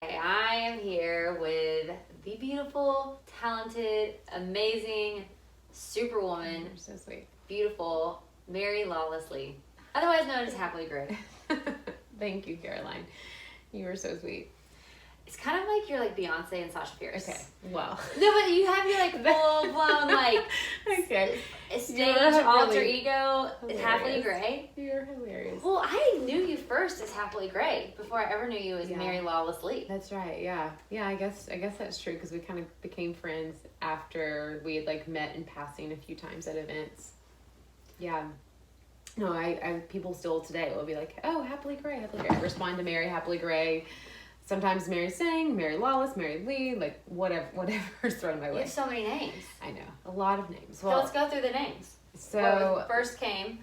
I am here with the beautiful, talented, amazing, superwoman, You're so sweet. beautiful Mary Lawless Lee, otherwise known as Happily Gray. Thank you, Caroline. You were so sweet. It's kind of like you're like Beyonce and Sasha Fierce. Okay, well. No, but you have your like full blown like Okay. stage alter ego. hilarious. Happily Gray. You're hilarious. Well, I knew you first as Happily Gray before I ever knew you as Yeah. Mary Lawless Lee. That's right. Yeah. I guess that's true because we kind of became friends after we had like met in passing a few times at events. Yeah. No, I people still today will be like, oh, Happily Gray, Happily Gray. I respond to Mary Happily Gray. Sometimes Mary Sang, Mary Lawless, Mary Lee, like whatever's thrown my You way. have so many names. I know, a lot of names. So Well, let's go through the names. so What first came,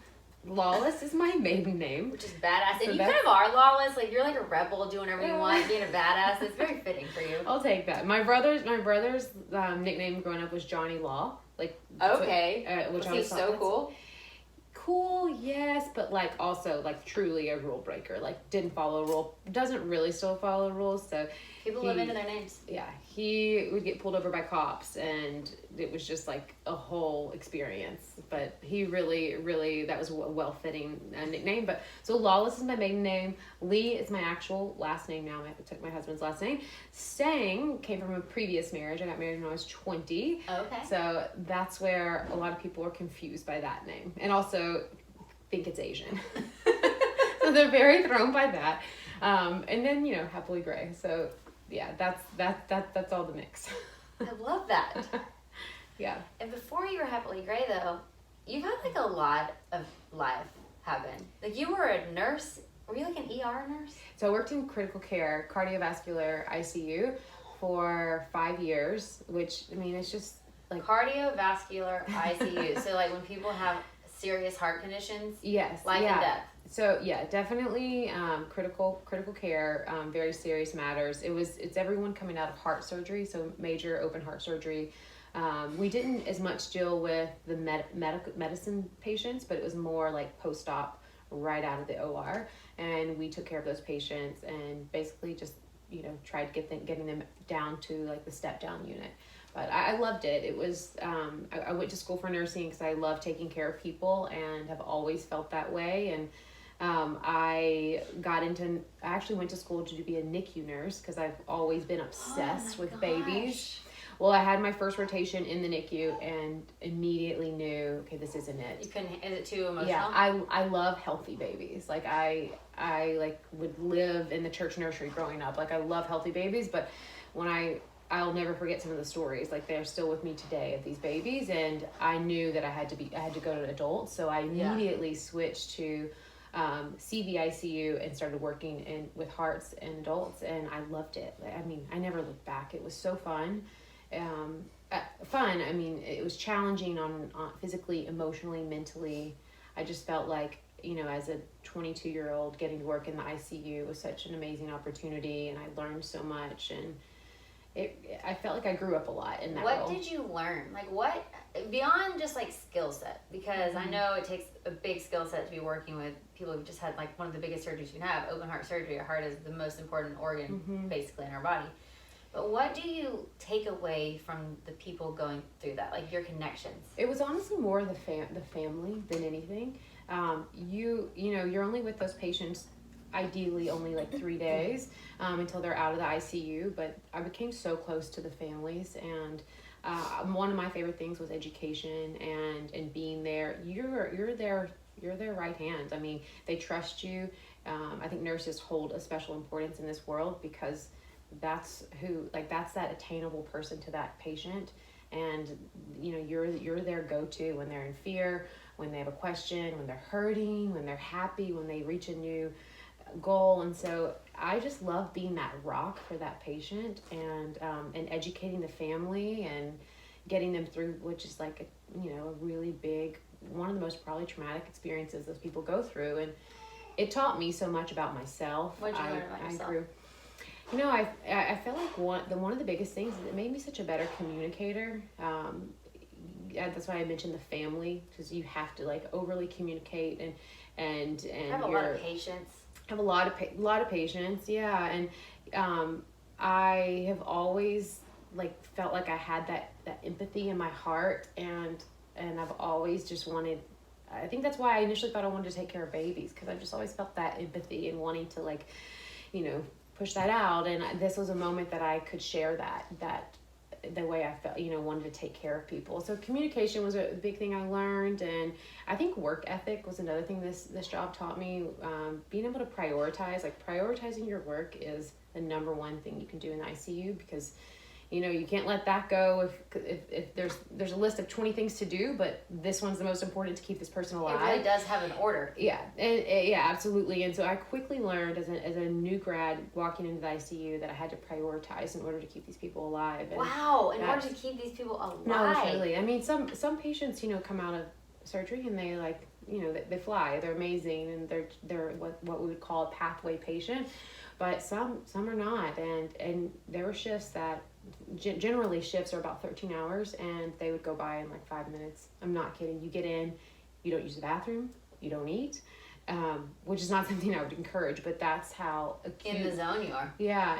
Lawless is my maiden name. which is badass. So And you that's- kind of are lawless. Like, you're like a rebel doing whatever you want, being a badass. It's very fitting for you. I'll take that. My brother's nickname growing up was Johnny Law. Like Okay. which Was I he was thought so that's cool? cool, yes, but like also like truly a rule breaker. Like didn't follow a rule, doesn't really still follow rules. So People live into their names. yeah, he would get pulled over by cops, and it was just like a whole experience. But he really that was a well-fitting nickname. But so Lawless is my maiden name. Lee is my actual last name now. I took my husband's last name. Sang came from a previous marriage. I got married when I was 20. Okay. So that's where a lot of people are confused by that name, and also think it's Asian. So they're very thrown by that. And then Happily Gray. So yeah, that's all the mix. I love that. Yeah. And before you were Happily Gray, though, you've had like a lot of life happen. Like, you were a nurse. Were you like an ER nurse? So I worked in critical care, cardiovascular ICU for 5 years, which I mean it's just like Cardiovascular ICU. So, like, when people have serious heart conditions, yes, life and death. So yeah, definitely critical care, very serious matters. It's everyone coming out of heart surgery, so major open heart surgery. We didn't as much deal with the medicine patients, but it was more like post-op right out of the OR, and we took care of those patients and basically just tried getting them down to like the step down unit. But I loved it. It was I went to school for nursing because I love taking care of people and have always felt that way. And I actually went to school to be a NICU nurse because I've always been obsessed with babies. Well, I had my first rotation in the NICU and immediately knew, okay, this isn't it. You couldn't. Is it too emotional? Yeah, I love healthy babies. Like I like would live in the church nursery growing up. Like I love healthy babies, but I'll never forget some of the stories. Like they're still with me today of these babies, and I knew that I had to go to adults, so I immediately switched to CVICU and started working with hearts and adults, and I loved it. I mean, I never looked back. It was so fun. I mean, it was challenging on physically, emotionally, mentally. I just felt like, as a 22-year-old getting to work in the ICU was such an amazing opportunity, and I learned so much, and I felt like I grew up a lot in that role. What did you learn? Like, what, beyond just like skill set, because I know it takes a big skill set to be working with people who've just had like one of the biggest surgeries you can have, open heart surgery. Our heart is the most important organ basically in our body. But what do you take away from the people going through that, like your connections? It was honestly more the family than anything. You're only with those patients ideally only like 3 days until they're out of the ICU, but I became so close to the families, and one of my favorite things was education and being there. You're their right hand. I mean, they trust you. I think nurses hold a special importance in this world because that's that attainable person to that patient, and you're their go-to when they're in fear, when they have a question, when they're hurting, when they're happy, when they reach a new goal. And so I just love being that rock for that patient, and educating the family and getting them through, which is like a really big, one of the most probably traumatic experiences those people go through. And it taught me so much about myself. What did you learn about yourself? I feel like one of the biggest things is it made me such a better communicator. That's why I mentioned the family, because you have to like overly communicate and have a lot of patience. Have a lot of patience, yeah, and I have always like felt like I had that empathy in my heart, and I've always just wanted. I think that's why I initially thought I wanted to take care of babies, because I just always felt that empathy and wanting to like, push that out. And this was a moment that I could share that the way I felt, wanted to take care of people. So communication was a big thing I learned, and I think work ethic was another thing this job taught me. Being able to prioritize, like prioritizing your work is the number one thing you can do in the ICU, because you can't let that go if there's a list of 20 things to do, but this one's the most important to keep this person alive. It really does have an order. Yeah, and yeah, absolutely. And so I quickly learned as a new grad walking into the ICU that I had to prioritize in order to keep these people alive. And wow, in order to keep these people alive. No, really. I mean, some patients, come out of surgery and they like, they fly. They're amazing, and they're what we would call a pathway patient. But some are not, and there were shifts that generally shifts are about 13 hours, and they would go by in like 5 minutes. I'm not kidding. You get in, you don't use the bathroom, you don't eat, which is not something I would encourage, but that's how acute. In the zone you are. Yeah,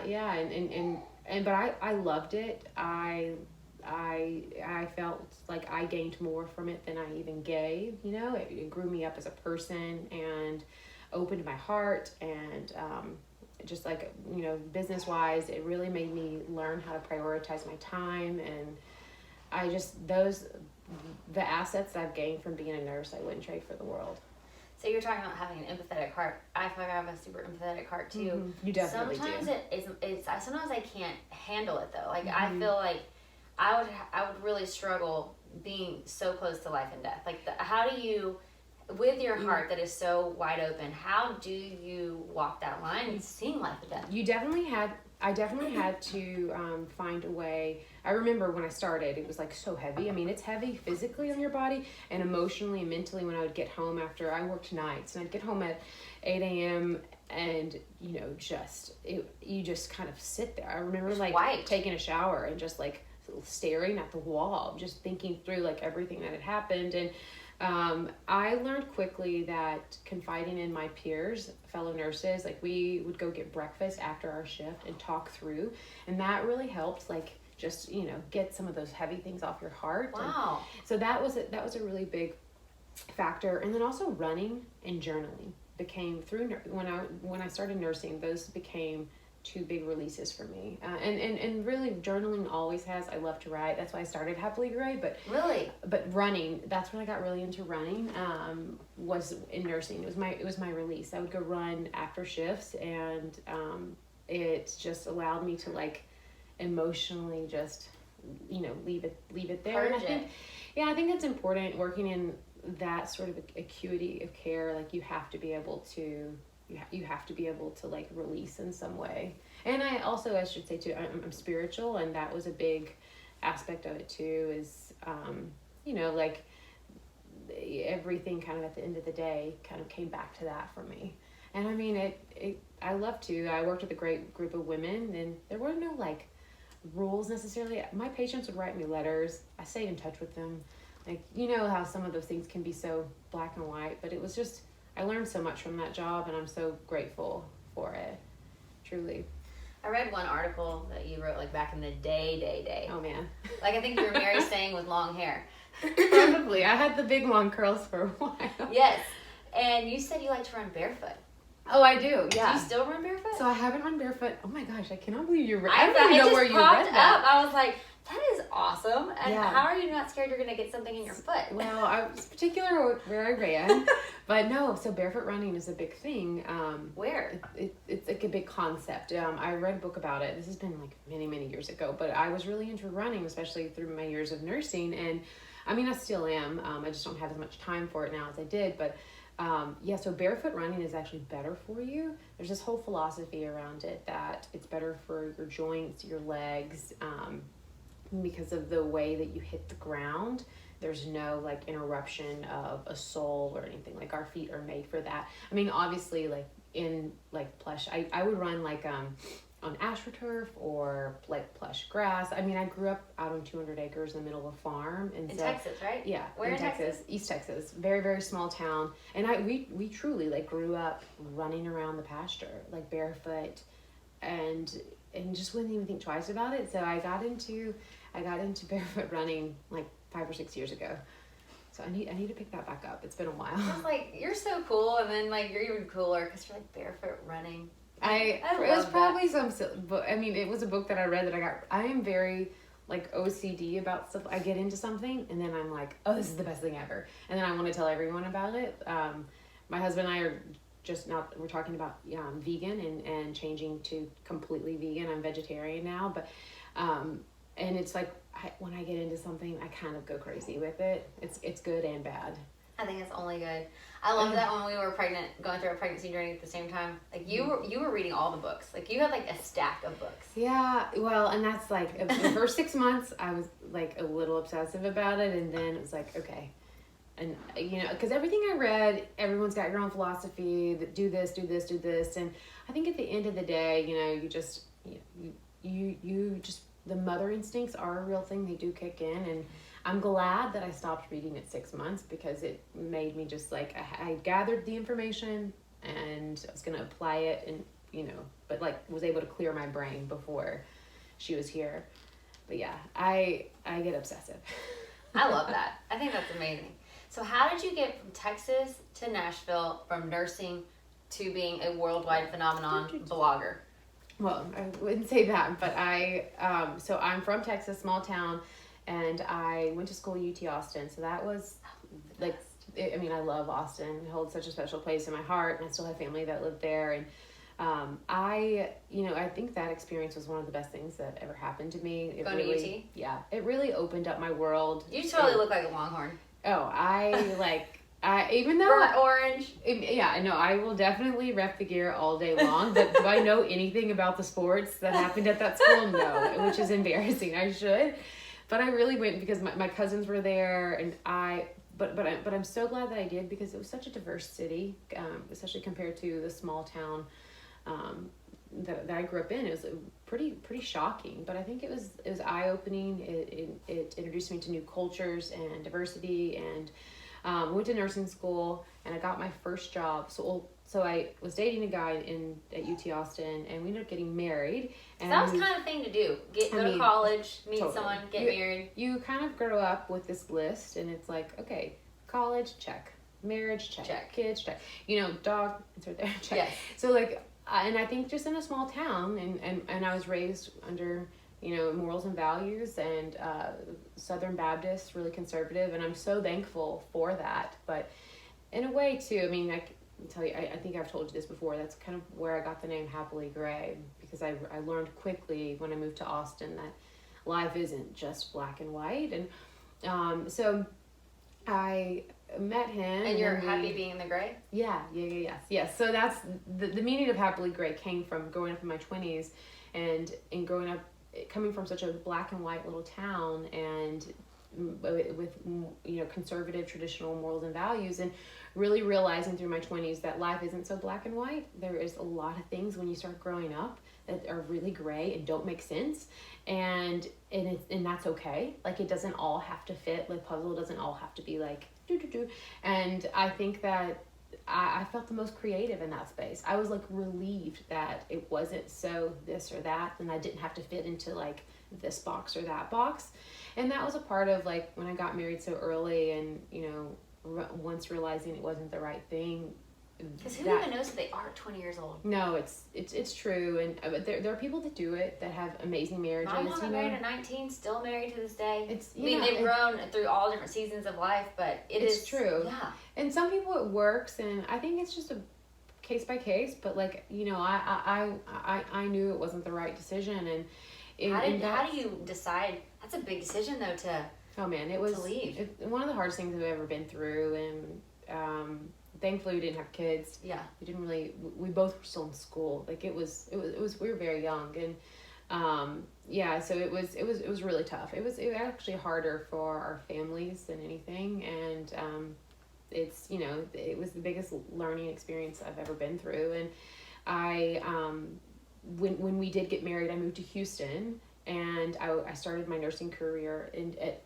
but I loved it. I felt like I gained more from it than I even gave. It grew me up as a person and opened my heart, and just like, business wise, it really made me learn how to prioritize my time. And the assets that I've gained from being a nurse, I wouldn't trade for the world. So you're talking about having an empathetic heart. I feel like I have a super empathetic heart too. Mm-hmm. You definitely sometimes do. Sometimes I can't handle it though. Like Mm-hmm. I feel like I would really struggle being so close to life and death. Like how do you, with your heart that is so wide open, how do you walk that line and seeing life and death? I definitely had to find a way. I remember when I started, it was like so heavy. I mean, it's heavy physically on your body, and emotionally and mentally when I would get home after I worked nights, and I'd get home at 8 a.m. and, you just kind of sit there. I remember like taking a shower and just like staring at the wall, just thinking through like everything that had happened. And I learned quickly that confiding in my peers, fellow nurses, like we would go get breakfast after our shift and talk through, and that really helped like just get some of those heavy things off your heart. Wow. And so that was a really big factor. And then also running and journaling became when I started nursing, those became two big releases for me. And really journaling always has. I love to write. That's why I started Happily Gray. But running, that's when I got really into running, was in nursing. It was my release. I would go run after shifts, and it just allowed me to like emotionally just leave it there. Purge it. I think that's important working in that sort of acuity of care. Like you have to be able to like release in some way. And I should say too, I'm spiritual, and that was a big aspect of it too, is like everything kind of at the end of the day kind of came back to that for me. And I mean I love to. I worked with a great group of women, and there were no like rules necessarily. My patients would write me letters. I stayed in touch with them. Like, how some of those things can be so black and white, but it was just, I learned so much from that job, and I'm so grateful for it, truly. I read one article that you wrote like back in the day. Oh man. Like I think you were Mary Stang with long hair. Probably. I had the big long curls for a while. Yes. And you said you like to run barefoot. Oh, I do. Yeah. Do you still run barefoot? So I haven't run barefoot. Oh my gosh, I cannot believe you read. I don't even know where you read that. I was like, that is awesome. And Yeah. how are you not scared you're going to get something in your foot? Well, I was particular where I ran, but no. So barefoot running is a big thing. Where? It's like a big concept. I read a book about it. This has been like many, many years ago, but I was really into running, especially through my years of nursing. And I mean, I still am. I just don't have as much time for it now as I did, but so barefoot running is actually better for you. There's this whole philosophy around it that it's better for your joints, your legs, because of the way that you hit the ground. There's no like interruption of a sole or anything. Like our feet are made for that. I mean, obviously like in like plush, I would run like on AstroTurf or like plush grass. I mean, I grew up out on 200 acres in the middle of a farm. And in Texas, right? Yeah. Where in Texas? East Texas. Very, very small town. And we truly like grew up running around the pasture, like barefoot. and just wouldn't even think twice about it. So I got into barefoot running like 5 or 6 years ago. So I need to pick that back up. It's been a while. It's like, you're so cool, and then like you're even cooler because you're like barefoot running. It was probably some book. I mean, it was a book that I read that I got. I am very like OCD about stuff. I get into something and then I'm like, oh, this is the best thing ever, and then I want to tell everyone about it. My husband and I are we're talking about vegan and changing to completely vegan. I'm vegetarian now, but and it's like when I get into something, I kind of go crazy with it. It's good and bad. I think it's only good. I love that when we were pregnant, going through a pregnancy journey at the same time. Like you were reading all the books. Like you had like a stack of books. Yeah, well, and that's like the first 6 months I was like a little obsessive about it, and then it was like, okay. And because everything I read, everyone's got your own philosophy that do this, and I think at the end of the day, you just the mother instincts are a real thing. They do kick in, and I'm glad that I stopped reading at 6 months because it made me just like I gathered the information and I was gonna apply it, and but like was able to clear my brain before she was here. But yeah, I get obsessive. I love that. I think that's amazing. So how did you get from Texas to Nashville, from nursing to being a worldwide phenomenon blogger? Well, I wouldn't say that, but so I'm from Texas, small town, and I went to school at UT Austin. So that was like, I love Austin. It holds such a special place in my heart, and I still have family that lived there. And I think that experience was one of the best things that ever happened to me. Going to UT? Yeah, it really opened up my world. You totally look like a Longhorn. Oh, even though burnt orange. Yeah, no, I will definitely rep the gear all day long. But do I know anything about the sports that happened at that school? No, which is embarrassing. I should, but I really went because my cousins were there, and But I'm so glad that I did because it was such a diverse city, especially compared to the small town that I grew up in. It was pretty shocking, but I think it was eye opening. It introduced me to new cultures and diversity, and went to nursing school, and I got my first job. So I was dating a guy at UT Austin, and we ended up getting married. And that was kind of thing to do. Go to college, meet someone, get married. You kind of grow up with this list, and it's like, okay, college, check. Marriage, check. Kids, check. Dog, it's right there, check. Yes. So like, and I think just in a small town, and I was raised under, morals and values, and Southern Baptist, really conservative, and I'm so thankful for that. But in a way too, I mean, I can tell you, I think I've told you this before, that's kind of where I got the name Happily Gray, because I learned quickly when I moved to Austin that life isn't just black and white. And so I met him. And you're happy being in the gray? Yes. So that's the meaning of Happily Gray came from growing up in my 20s and growing up, coming from such a black and white little town, and with conservative traditional morals and values, and really realizing through my 20s that life isn't so black and white. There is a lot of things when you start growing up that are really gray and don't make sense, and that's okay. Like, it doesn't all have to fit. Like, puzzle doesn't all have to be like do. And I think that I felt the most creative in that space. I was like relieved that it wasn't so this or that, and I didn't have to fit into like this box or that box. And that was a part of like when I got married so early, and once realizing it wasn't the right thing. Because who even knows that they are 20 years old? No, it's true, and but there are people that do it that have amazing marriages. My mom got married at 19, still married to this day. They've grown through all different seasons of life, but it's true. Yeah. And some people it works, and I think it's just a case by case. But like I knew it wasn't the right decision, and how do you decide? That's a big decision though to. Oh man, it was to leave. One of the hardest things I've ever been through, and thankfully we didn't have kids. Yeah. We both were still in school. Like it was we were very young, and so it was really tough. It was actually harder for our families than anything, and it was the biggest learning experience I've ever been through. And I when we did get married, I moved to Houston, and I started my nursing career at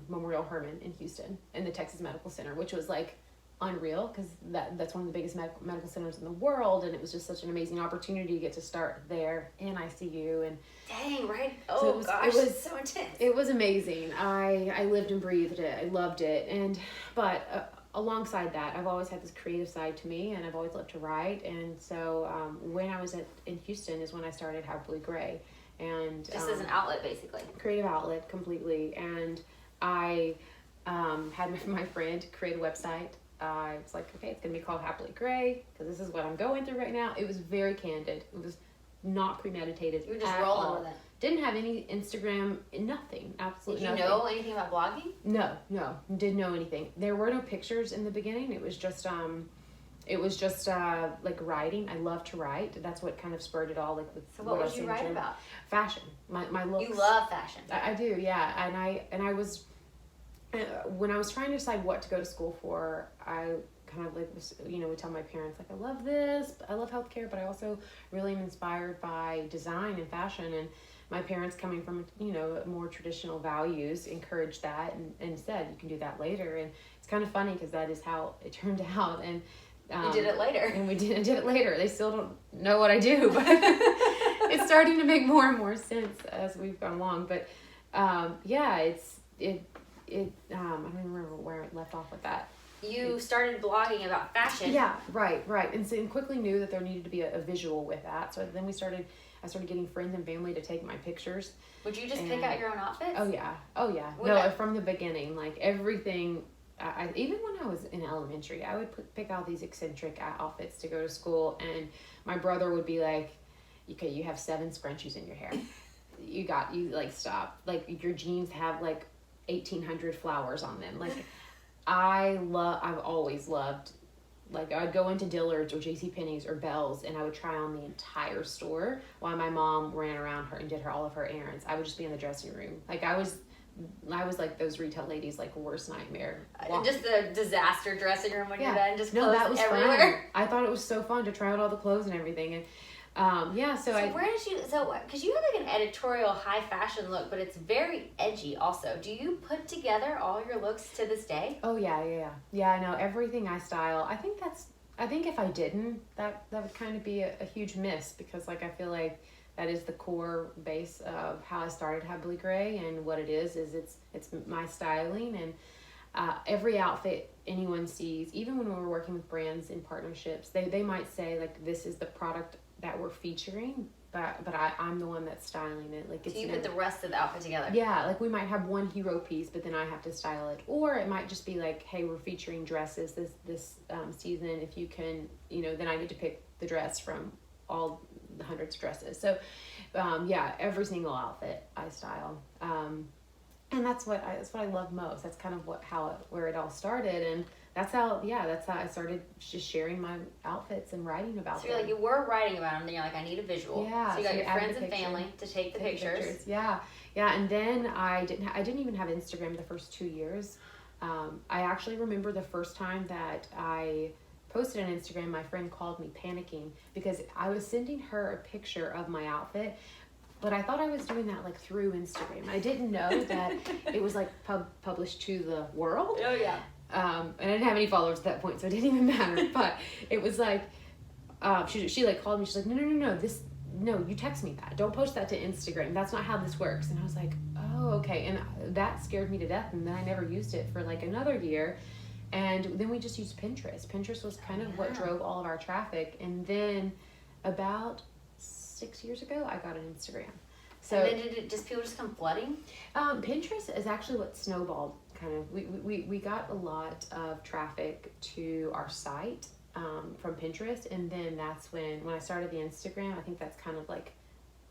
Memorial Hermann in Houston in the Texas Medical Center, which was like unreal because that's one of the biggest medical centers in the world, and it was just such an amazing opportunity to get to start there in ICU. And dang, right? So Oh gosh, it was so intense. It was amazing. I lived and breathed it. I loved it. But alongside that, I've always had this creative side to me, and I've always loved to write. And so when I was in Houston is when I started Happily Gray, and just as an outlet, basically. Creative outlet, completely. And I had my friend create a website. I was like, okay, it's gonna be called Happily Gray because this is what I'm going through right now. It was very candid. It was not premeditated. You were just rolling all. with it. Didn't have any Instagram, nothing, absolutely nothing. Did you know anything about blogging? No, didn't know anything. There were no pictures in the beginning. It was just like writing. I love to write. That's what kind of spurred it all. Like, so what would you write about? Fashion. My looks. You love fashion. I do, yeah. And I was, when I was trying to decide what to go to school for, I kind of like was, would tell my parents like, I love this, I love healthcare, but I also really am inspired by design and fashion. And my parents, coming from more traditional values, encouraged that and said you can do that later. And it's kind of funny because that is how it turned out. And you did it later. And we did it later. They still don't know what I do, but it's starting to make more and more sense as we've gone along. But yeah, I don't even remember where I left off with that. You started blogging about fashion. Yeah, right. And quickly knew that there needed to be a visual with that. So then I started getting friends and family to take my pictures. Would you just pick out your own outfits? Oh yeah. No, from the beginning, like everything. I even when I was in elementary, I would pick out these eccentric outfits to go to school, and my brother would be like, "Okay, you have 7 scrunchies in your hair. You stop. Like your jeans have like 1,800 flowers on them. Like I've always loved. Like I'd go into Dillard's or JCPenney's or Bell's, and I would try on the entire store while my mom ran around her and did all of her errands. I would just be in the dressing room. Like I was like those retail ladies, like worst nightmare. Just the disaster dressing room when you're done, just clothes that was everywhere. Fun. I thought it was so fun to try out all the clothes and everything. And where did you, because you have like an editorial high fashion look, but it's very edgy also. Do you put together all your looks to this day? Oh yeah. I know everything I style. I think if I didn't, that would kind of be a huge miss, because like I feel like that is the core base of how I started Happily Gray, and what it is it's my styling, and every outfit anyone sees, even when we're working with brands in partnerships, they might say like, this is the product that we're featuring, but I'm the one that's styling it. Like, it's so you put the rest of the outfit together. Yeah, like we might have one hero piece, but then I have to style it, or it might just be like, hey, we're featuring dresses this season. If you can, then I get to pick the dress from all the hundreds of dresses. So every single outfit I style, and that's what I love most. That's kind of where it all started, and that's how I started just sharing my outfits and writing about them. So you were writing about them, then you're like, I need a visual. Yeah. So you got your friends and family to take the pictures. Yeah. And then I didn't even have Instagram the first 2 years. I actually remember the first time that I posted on Instagram, my friend called me panicking because I was sending her a picture of my outfit, but I thought I was doing that like through Instagram. I didn't know that it was like published to the world. Oh yeah. And I didn't have any followers at that point, so it didn't even matter. But it was like, she like called me. She's like, no, you text me that. Don't post that to Instagram. That's not how this works. And I was like, oh, okay. And that scared me to death. And then I never used it for like another year. And then we just used Pinterest. Pinterest was kind of what drove all of our traffic. And then about 6 years ago, I got an Instagram. So, and then did people just come flooding? Pinterest is actually what snowballed. Kind of, we got a lot of traffic to our site from Pinterest, and then that's when I started the Instagram. I think that's kind of like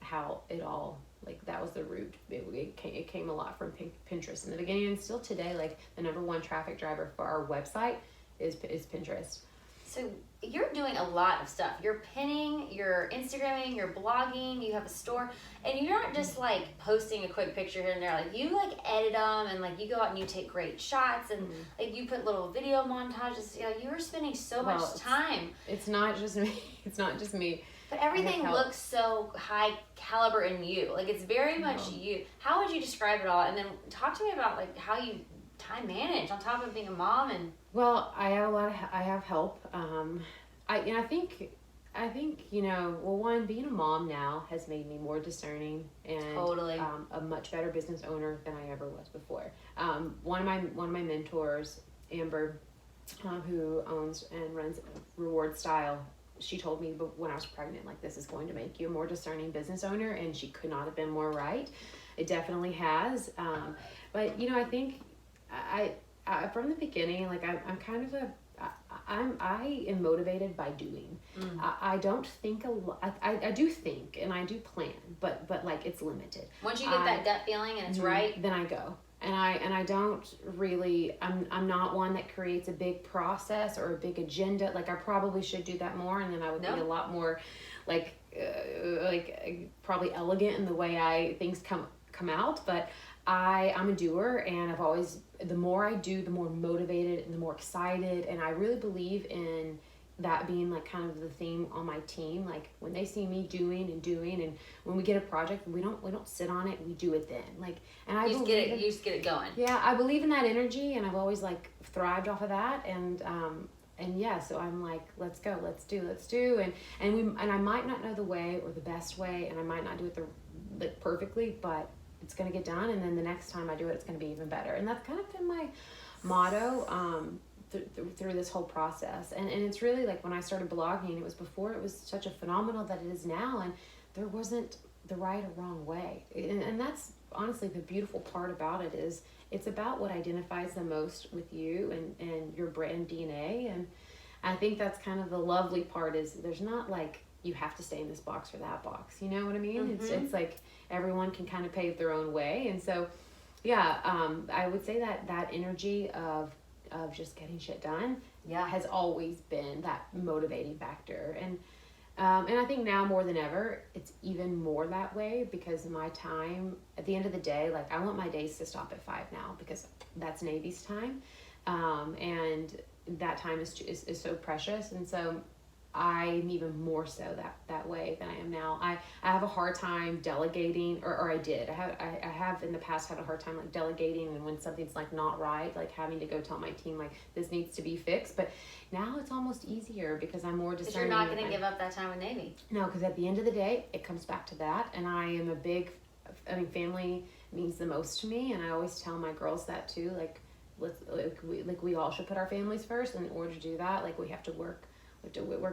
how it all, like, that was the root. It came a lot from Pinterest in the beginning, and still today, like, the number one traffic driver for our website is Pinterest. So you're doing a lot of stuff. You're pinning, you're Instagramming, you're blogging, you have a store, and you're not just like posting a quick picture here and there. Like, you like edit them, and like you go out and you take great shots, and like you put little video montages. You were spending so much time. It's not just me. It's not just me. But everything looks so high caliber in you. Like, it's very much you. How would you describe it all? And then talk to me about like how you time manage on top of being a mom? And well, I have help. I think, well, one, being a mom now has made me more discerning and Totally. A much better business owner than I ever was before. One of my mentors, Amber, who owns and runs Reward Style, she told me when I was pregnant, like, this is going to make you a more discerning business owner, and she could not have been more right. It definitely has. But I think I from the beginning, like, I'm kind of I am motivated by doing. I don't think a lot. I do think and I do plan, but like, it's limited. Once you get that gut feeling and it's right, then I go. And I don't really, I'm not one that creates a big process or a big agenda. Like, I probably should do that more, and then I would be a lot more like probably elegant in the way things come out. But I'm a doer, and I've always, the more I do, the more motivated and the more excited. And I really believe in that being like kind of the theme on my team. Like, when they see me doing, and when we get a project, we don't sit on it, we do it then. Like, and I you just get it going. Yeah, I believe in that energy, and I've always like thrived off of that. And yeah, so I'm like, let's go, let's do, and I might not know the way or the best way, and I might not do it perfectly, but it's gonna get done. And then the next time I do it, it's gonna be even better. And that's kind of been my motto through this whole process. And it's really like, when I started blogging, it was before it was such a phenomenon that it is now, and there wasn't the right or wrong way. And that's honestly the beautiful part about it, is it's about what identifies the most with you and your brand DNA. And I think that's kind of the lovely part, is there's not like, you have to stay in this box or that box. You know what I mean? Mm-hmm. It's like everyone can kind of pave their own way. And so, yeah, I would say that energy of just getting shit done has always been that motivating factor. And I think now more than ever, it's even more that way, because my time, at the end of the day, like, I want my days to stop at 5 now, because that's Navy's time. And that time is so precious. And so I'm even more so that way than I am now. I have a hard time delegating, or I did. I have in the past had a hard time like delegating, and when something's like not right, like having to go tell my team like, this needs to be fixed. But now it's almost easier, because I'm more discerning. Because you're not going to give up that time with Navy. No, because at the end of the day, it comes back to that. And I am family means the most to me, and I always tell my girls that too. Like, we all should put our families first. And in order to do that, like, we have to work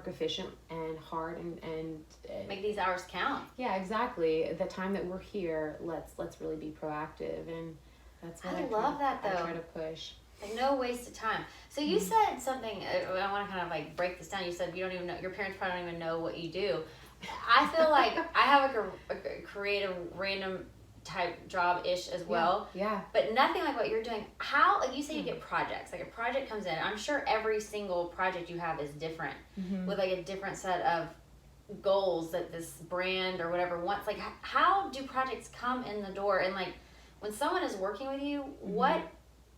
efficient and hard and make these hours count. Yeah, exactly. The time that we're here, let's really be proactive, and that's what I love that though. I try to push. Like, no waste of time. So you said something, I want to kind of like break this down. You said you don't even know, your parents probably don't even know what you do. I feel like I have like a creative random type job-ish as well. Yeah. But nothing like what you're doing. How, like you say, you get projects. Like, a project comes in. I'm sure every single project you have is different, with like a different set of goals that this brand or whatever wants. Like, how do projects come in the door? And like, when someone is working with you, what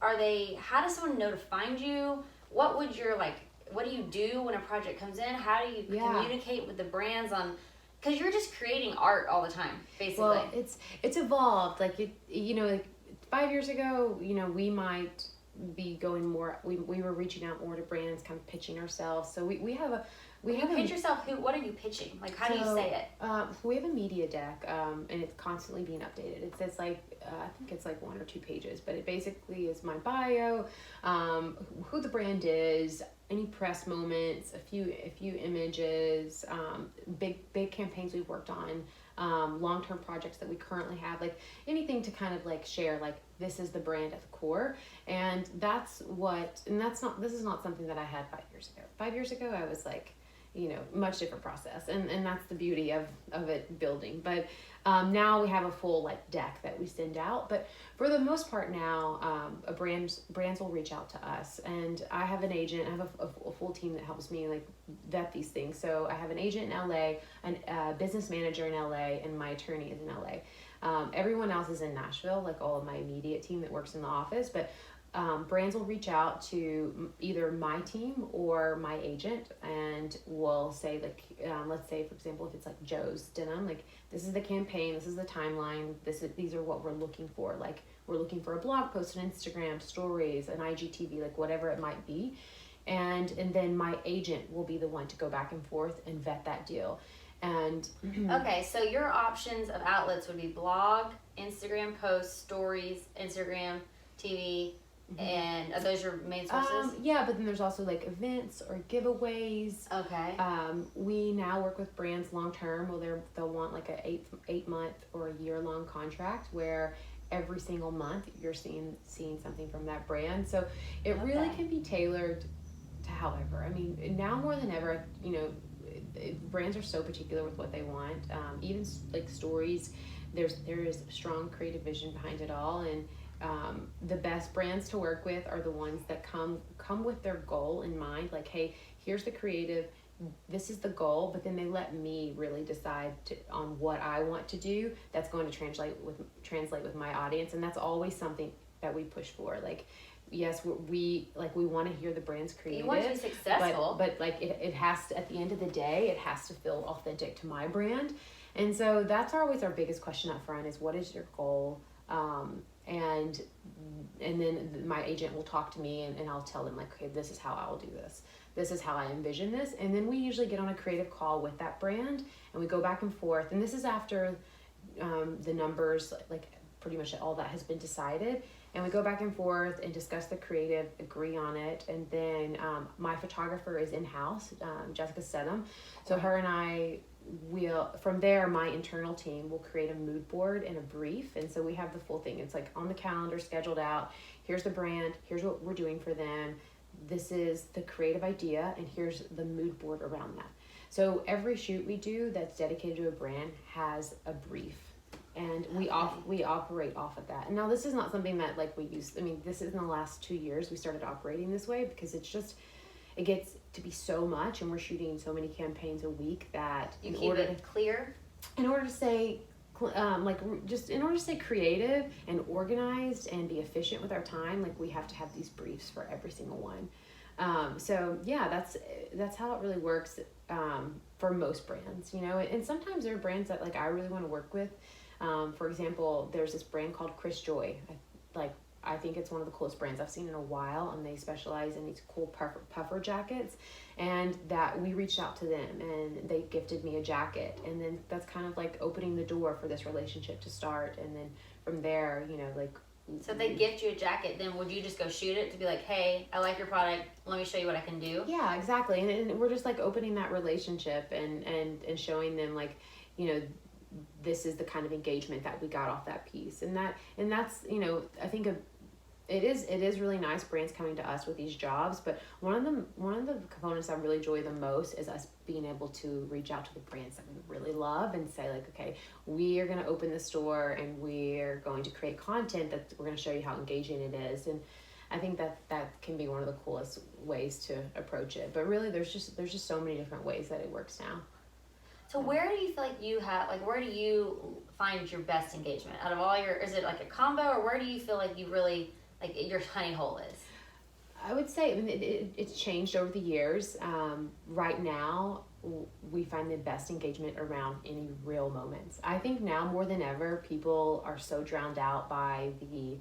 are they, how does someone know to find you? What would your, like, what do you do when a project comes in? How do you communicate with the brands on, because you're just creating art all the time, basically. Well, it's evolved. Like, like 5 years ago, we might be going more, we were reaching out more to brands, kind of pitching ourselves. So we have a, pitch yourself, what are you pitching? Like, how do you say it? We have a media deck, and it's constantly being updated. It's like, I think it's like 1 or 2 pages, but it basically is my bio, who the brand is, any press moments, a few images, big campaigns we've worked on, long-term projects that we currently have, like anything to kind of like share, like, this is the brand at the core. And this is not something that I had 5 years ago. 5 years ago, I was like, much different process. And that's the beauty of it building. But now we have a full like deck that we send out. But for the most part now, brands will reach out to us. And I have an agent. I have a full team that helps me like vet these things. So I have an agent in LA, a business manager in LA, and my attorney is in LA. Everyone else is in Nashville, like all of my immediate team that works in the office. But brands will reach out to either my team or my agent, and will say, like, let's say, for example, if it's like Joe's Denim, like, this is the campaign, this is the timeline, these are what we're looking for. Like, we're looking for a blog post, an Instagram stories, an IGTV, like whatever it might be. And then my agent will be the one to go back and forth and vet that deal. And okay, so your options of outlets would be blog, Instagram posts, stories, Instagram, TV, and are those your main sources? Yeah, but then there's also like events or giveaways. Okay. We now work with brands long term. Well, they'll want like a 8-month or a year-long contract where every single month you're seeing something from that brand. So it really can be tailored to however. I mean, now more than ever, you know, brands are so particular with what they want. Even like stories, there is strong creative vision behind it all, and the best brands to work with are the ones that come with their goal in mind. Like, hey, here's the creative, this is the goal, but then they let me really decide on what I want to do that's going to translate with my audience, and that's always something that we push for. Like, yes, we want to hear the brand's creative. You want to be successful, but like it has to, at the end of the day, it has to feel authentic to my brand. And so that's always our biggest question up front is, what is your goal? And then my agent will talk to me, and I'll tell them, like, okay, this is how I will do this. This is how I envision this. And then we usually get on a creative call with that brand, and we go back and forth. And this is after the numbers, like pretty much all that has been decided. And we go back and forth and discuss the creative, agree on it. And then my photographer is in-house, Jessica Sedham. So her and I from there, my internal team will create a mood board and a brief. And so we have the full thing. It's like on the calendar, scheduled out. Here's the brand. Here's what we're doing for them. This is the creative idea. And here's the mood board around that. So every shoot we do that's dedicated to a brand has a brief. And we operate off of that. And now this is not something that like we use. I mean, this is in the last 2 years we started operating this way, because it gets to be so much, and we're shooting so many campaigns a week that you keep it clear. In order to stay in order to stay creative and organized and be efficient with our time, like we have to have these briefs for every single one. So yeah, that's how it really works for most brands, you know. And sometimes there are brands that like I really want to work with. For example, there's this brand called Chris Joy. I think it's one of the coolest brands I've seen in a while, and they specialize in these cool puffer jackets, and that we reached out to them and they gifted me a jacket, and then that's kind of like opening the door for this relationship to start. And then from there, you know, like, so if they gift you a jacket, then would you just go shoot it to be like, hey, I like your product, let me show you what I can do? Yeah, exactly. And we're just like opening that relationship and showing them, like, you know, this is the kind of engagement that we got off that piece. And that's, you know, I think it is really nice brands coming to us with these jobs, but one of the components I really enjoy the most is us being able to reach out to the brands that we really love and say, like, okay, we are going to open the store and we're going to create content that we're going to show you how engaging it is. And I think that can be one of the coolest ways to approach it. But really, there's just so many different ways that it works now. So where do you feel like where do you find your best engagement out of all is it like a combo, or where do you feel like you really, like, your honey hole is? I would say, I mean, it's changed over the years. Right now, we find the best engagement around any real moments. I think now more than ever, people are so drowned out by the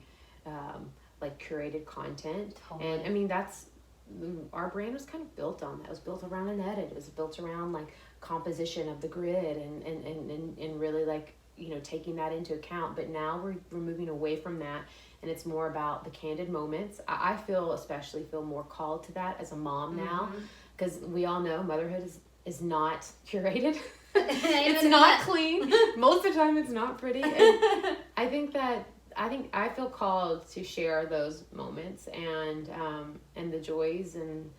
like curated content. Totally. And I mean, our brand was kind of built on that. It was built around an edit. It was built around like composition of the grid and really, like, you know, taking that into account. But now we're moving away from that, and it's more about the candid moments. I especially feel more called to that as a mom now, because we all know motherhood is not curated. It's not clean. Most of the time it's not pretty. And I feel called to share those moments and the joys and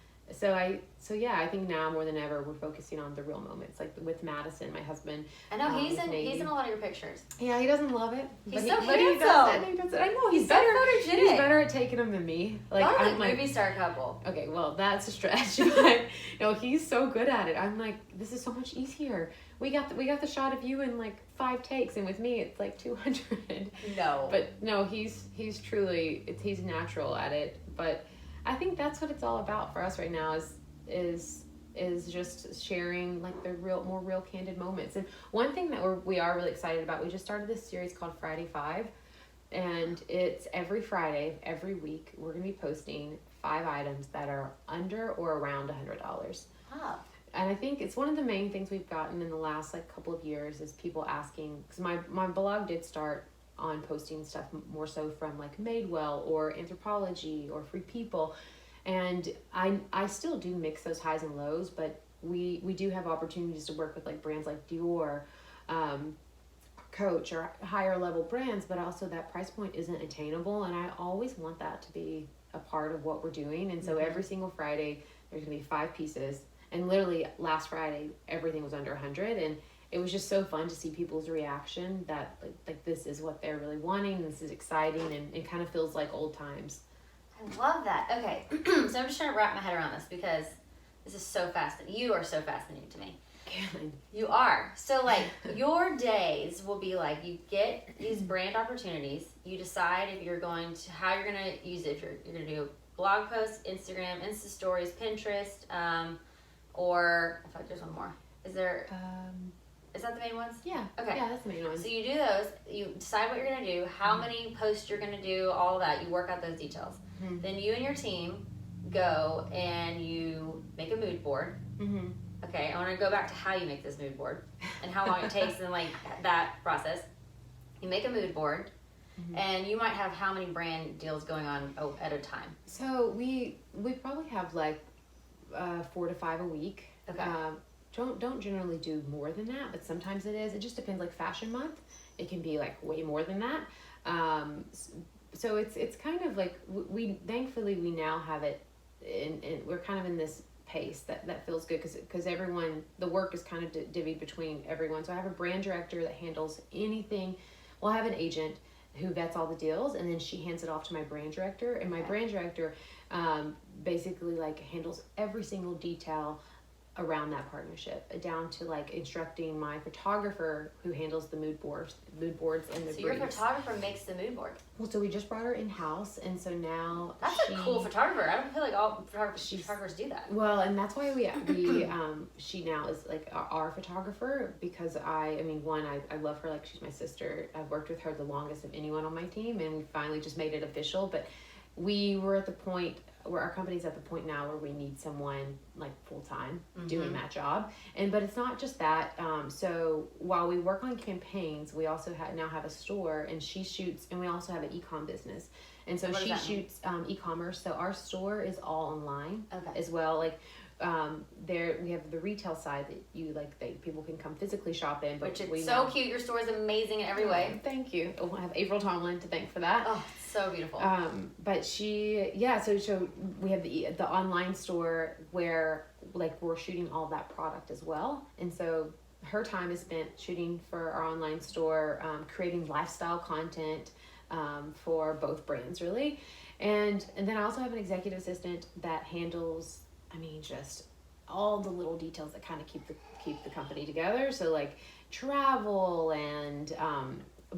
I think now more than ever we're focusing on the real moments, like with Madison, my husband. I know he's in a lot of your pictures. Yeah, he doesn't love it. He's but so but handsome. He does it. He does it. I know he's so better. photogenic. He's better at taking them than me. Like I'm like movie star couple. Okay, well that's a stretch, but no, he's so good at it. I'm like, this is so much easier. We got the shot of you in like 5 takes, and with me it's like 200. No. But no, he's truly he's natural at it. But I think that's what it's all about for us right now is just sharing like the more real candid moments. And one thing that we are really excited about, we just started this series called Friday 5, and it's every Friday, every week, we're going to be posting 5 items that are under or around $100. Oh. And I think it's one of the main things we've gotten in the last like couple of years is people asking, because my blog did start on posting stuff more so from like Madewell or Anthropology or Free People, and I still do mix those highs and lows, but we do have opportunities to work with like brands like Dior, Coach, or higher level brands, but also that price point isn't attainable, and I always want that to be a part of what we're doing. And so every single Friday there's gonna be 5 pieces. And literally last Friday, everything was under 100, and it was just so fun to see people's reaction that like this is what they're really wanting. This is exciting, and it kind of feels like old times. I love that. Okay, so I'm just trying to wrap my head around this because this is so fascinating. You are so fascinating to me. Good. You are. So like your days will be like you get these brand opportunities. You decide if you're going to how you're going to use it. If you're going to do blog posts, Instagram, Insta stories, Pinterest. Or I thought there's one more. Is there? Is that the main ones? Yeah. Okay. Yeah, that's the main one. So you do those. You decide what you're gonna do, how many posts you're gonna do, all of that. You work out those details. Mm-hmm. Then you and your team go and you make a mood board. Mm-hmm. Okay. I want to go back to how you make this mood board and how long it takes and like that process. You make a mood board. Mm-hmm. And you might have how many brand deals going on at a time? So we probably have like 4 to 5 a week. Okay. Don't generally do more than that, but sometimes it is. It just depends. Like Fashion Month, it can be like way more than that. So it's kind of like we thankfully we now have it, and we're kind of in this pace that feels good because everyone, the work is kind of divvied between everyone. So I have a brand director that handles anything. Well, I have an agent who vets all the deals, and then she hands it off to my brand director, and my brand director basically like handles every single detail around that partnership, down to like instructing my photographer who handles the mood boards and the briefs. So your photographer makes the mood board. Well, so we just brought her in house, and so now that's a cool photographer. I don't feel like all photographers do that. Well, and that's why we she now is like our photographer, because I love her like she's my sister. I've worked with her the longest of anyone on my team, and we finally just made it official. But we were at the point where our company's at the point now where we need someone like full-time doing that job. But it's not just that. So while we work on campaigns, we also now have a store, and she shoots, and we also have an e-com business. And so she shoots e-commerce. So our store is all online as well. Like there we have the retail side that people can come physically shop in, but which is so cute. Your store is amazing in every way. Thank you. I have April Tomlin to thank for that. Oh, it's so beautiful. But so we have the online store where like we're shooting all that product as well, and so her time is spent shooting for our online store, creating lifestyle content for both brands really, and then I also have an executive assistant that handles just all the little details that kind of keep the company together. So like travel and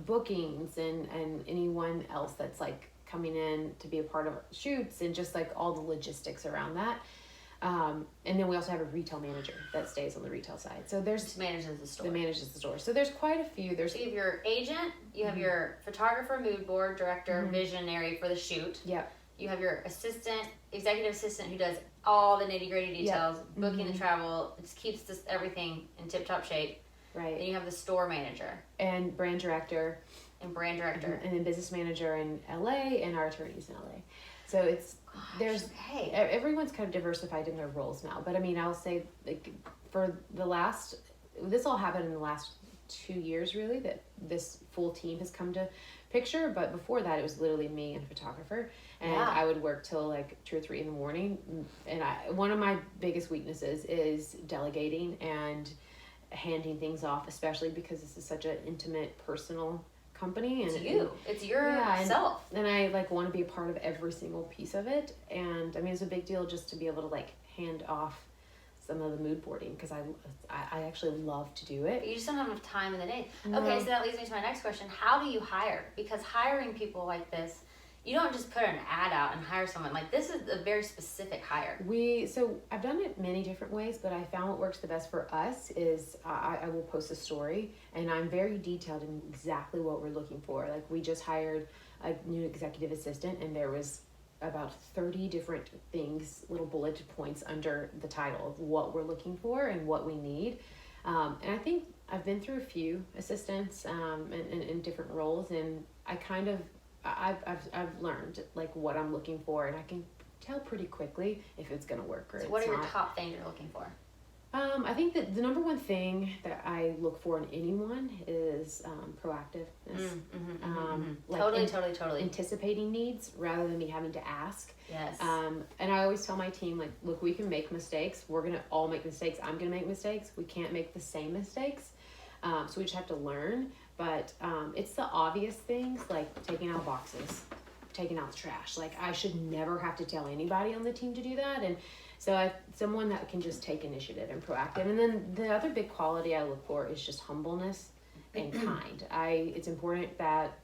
bookings and anyone else that's like coming in to be a part of shoots, and just like all the logistics around that. And then we also have a retail manager that stays on the retail side. So there's manages the store. So there's quite a few. So you have your agent, you have your photographer, mood board director, visionary for the shoot. Yep. You have your executive assistant who does all the nitty gritty details, booking the travel, just keeps everything in tip top shape. Right. Then you have the store manager. And brand director. And then business manager in LA, and our attorneys in LA. So everyone's kind of diversified in their roles now. But I'll say like this all happened in the last 2 years really, that this full team has come to picture, but before that it was literally me and a photographer, and I would work till like 2 or 3 in the morning. And one of my biggest weaknesses is delegating and handing things off, especially because this is such an intimate, personal company. And it's yourself. And I like want to be a part of every single piece of it. And I mean, it's a big deal just to be able to like hand off some of the mood boarding, because I actually love to do it. But you just don't have enough time in the day. No. Okay, so that leads me to my next question. How do you hire? Because hiring people like this, you don't just put an ad out and hire someone. Like, this is a very specific hire. So I've done it many different ways, but I found what works the best for us is I will post a story, and I'm very detailed in exactly what we're looking for. Like, we just hired a new executive assistant, and there was about 30 different things, little bullet points under the title of what we're looking for and what we need. And I think I've been through a few assistants in different roles, and I've learned like what I'm looking for, and I can tell pretty quickly if it's going to work or so what are your top things you're looking for? I think that the number one thing that I look for in anyone is proactiveness. Like Totally. Anticipating needs rather than me having to ask. Yes. And I always tell my team, like, look, we can make mistakes. We're going to all make mistakes. I'm going to make mistakes. We can't make the same mistakes. So we just have to learn. But it's the obvious things, like taking out boxes, taking out the trash. Like, I should never have to tell anybody on the team to do that. And so someone that can just take initiative and proactive. And then the other big quality I look for is just humbleness and kind. It's important that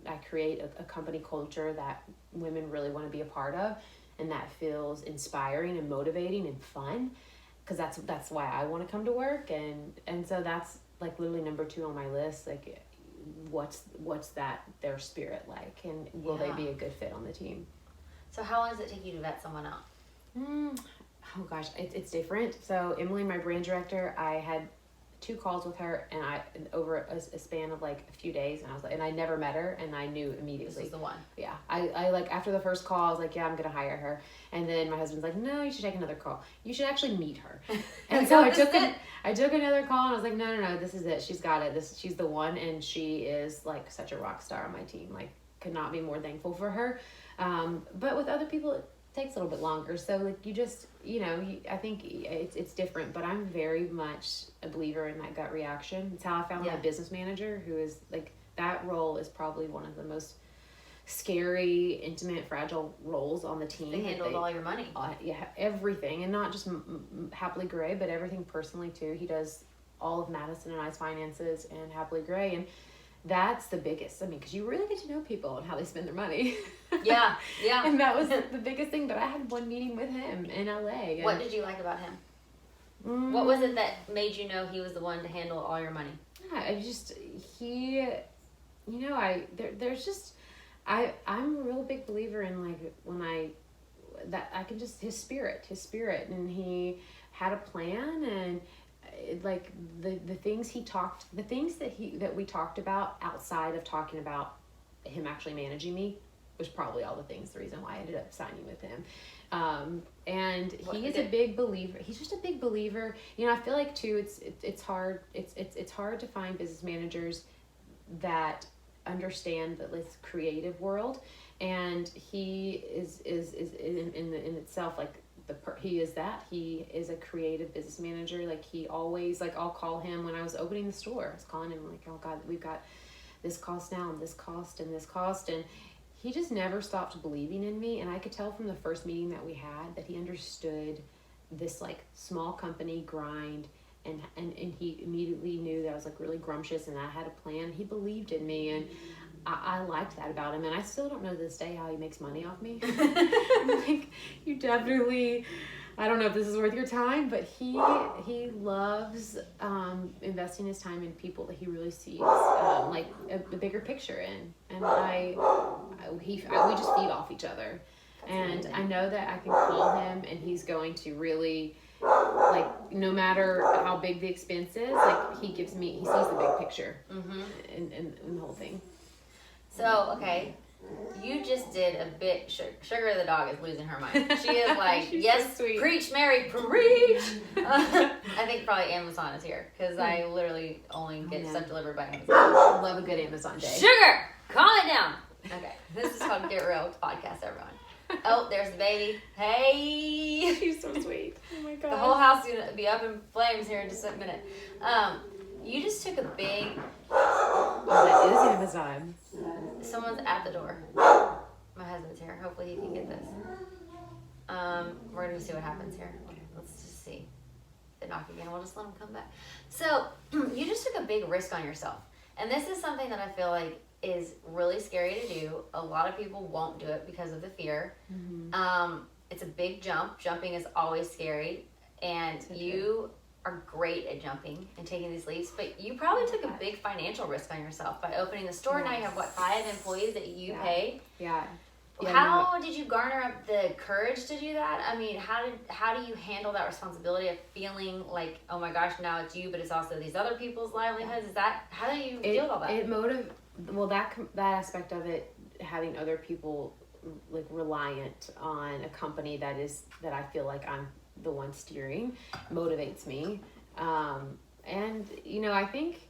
I create a company culture that women really want to be a part of, and that feels inspiring and motivating and fun, because that's why I want to come to work. And so that's like literally number 2 on my list. Like, what's their spirit like, and will they be a good fit on the team? So how long does it take you to vet someone out? Oh gosh, it's different. So Emily, my brand director, I had 2 calls with her, and over a span of like a few days, and I was like, and I never met her, and I knew immediately. This was the one. Yeah, I like after the first call, I was like, yeah, I'm gonna hire her. And then my husband's like, no, you should take another call. You should actually meet her. And so I took another call, and I was like, no, this is it. She's got it. She's the one, and she is like such a rock star on my team. Like, could not be more thankful for her. But with other people, it takes a little bit longer. So like, you just, I think it's different, but I'm very much a believer in that gut reaction. It's how I found my business manager, who is like, that role is probably one of the most scary, intimate, fragile roles on the team. They handled all your money. Everything, and not just Happily Gray, but everything personally too. He does all of Madison and I's finances and Happily Gray, and that's the biggest. I mean, because you really get to know people and how they spend their money. Yeah. And that was the biggest thing. But I had one meeting with him in LA. What did you like about him? What was it that made you know he was the one to handle all your money? Yeah, I'm a real big believer in like I can just his spirit, and he had a plan, and like the things that we talked about outside of talking about him actually managing me was probably all the reason why I ended up signing with him. And he is a big believer. He's just a big believer. I feel like too, it's hard to find business managers that understand this creative world, and he is in itself like he is a creative business manager. Like, he always, like, I'll call him when I was opening the store. I was calling him like, oh God, we've got this cost now and this cost and this cost, and he just never stopped believing in me. And I could tell from the first meeting that we had that he understood this like small company grind, and he immediately knew that I was like really grumptious and I had a plan. He believed in me, and I liked that about him, and I still don't know to this day how he makes money off me. Like, you definitely, I don't know if this is worth your time, but he loves investing his time in people that he really sees like the bigger picture in, and we just feed off each other. That's and amazing. I know that I can call him, and he's going to really, like, no matter how big the expense is, like, he sees the big picture in the whole thing. So, okay, You just did a bit. Sugar the dog is losing her mind. She is like, yes, so sweet. Preach, Mary, preach. I think probably Amazon is here because I literally only get stuff delivered by Amazon. I love a good Amazon day. Sugar, calm it down. Okay, this is called Get Real Podcast, everyone. Oh, there's the baby. Hey. She's so sweet. Oh my god. The whole house is gonna be up in flames here in just a minute. You just took a big. Oh, that is Amazon. Someone's at the door. My husband's here. Hopefully he can get this. We're gonna see what happens here. Let's just see. They knock again. We'll just let them come back. So you just took a big risk on yourself, and this is something that I feel like is really scary to do. A lot of people won't do it because of the fear. Mm-hmm. It's a big jump. Jumping is always scary, and you are great at jumping and taking these leaps, but you probably took a big financial risk on yourself by opening the store. Yes. Now you have 5 employees that you pay. Yeah. How did you garner up the courage to do that? I mean, how do you handle that responsibility of feeling like, oh my gosh, now it's you, but it's also these other people's livelihoods? Is that, how do you deal with all that? That aspect of it, having other people like reliant on a company that I feel like I'm the one steering, motivates me. And I think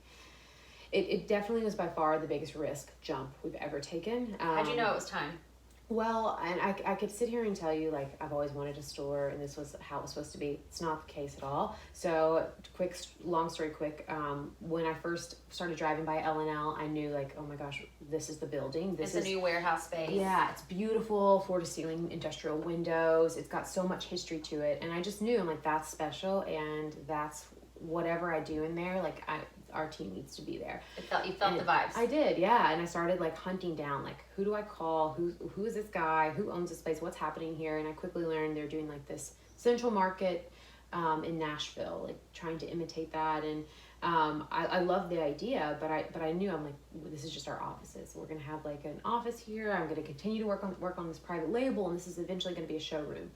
it definitely was by far the biggest jump we've ever taken. How'd you know it was time? Well, and I could sit here and tell you, like, I've always wanted a store and this was how it was supposed to be. It's not the case at all. So, long story quick, when I first started driving by L&L, I knew, like, oh my gosh, this is the building. It's a new warehouse space. Yeah, it's beautiful, floor-to-ceiling industrial windows. It's got so much history to it. And I just knew, I'm like, that's special, and that's whatever I do in there, like, our team needs to be there. You felt the vibes. I did, yeah. And I started like hunting down, like, who do I call? Who is this guy? Who owns this place? What's happening here? And I quickly learned they're doing like this Central Market in Nashville, like trying to imitate that. And I love the idea, but I knew, I'm like, this is just our offices. We're gonna have like an office here. I'm gonna continue to work on this private label, and this is eventually gonna be a showroom.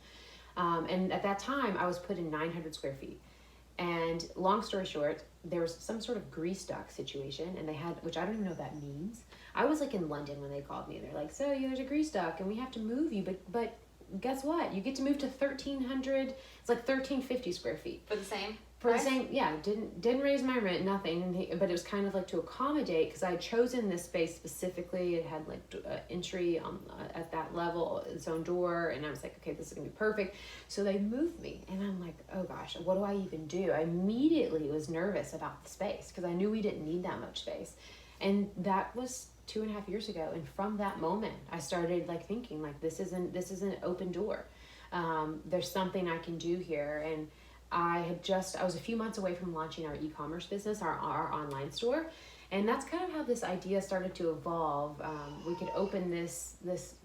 And at that time, I was put in 900 square feet. And long story short, there was some sort of grease duck situation, and they had, which I don't even know what that means. I was like in London when they called me. They're like, so there's a grease duck and we have to move you, but guess what? You get to move to 1,300, it's like 1,350 square feet. For the same? For the same, yeah, didn't raise my rent, nothing, but it was kind of like to accommodate, because I had chosen this space specifically. It had like entry at that level, its own door, and I was like, okay, this is gonna be perfect. So they moved me, and I'm like, oh gosh, what do I even do? I immediately was nervous about the space, because I knew we didn't need that much space, and that was 2.5 years ago. And from that moment, I started like thinking, like, this is an open door. There's something I can do here. And I was a few months away from launching our e-commerce business, our online store. And that's kind of how this idea started to evolve. We could open this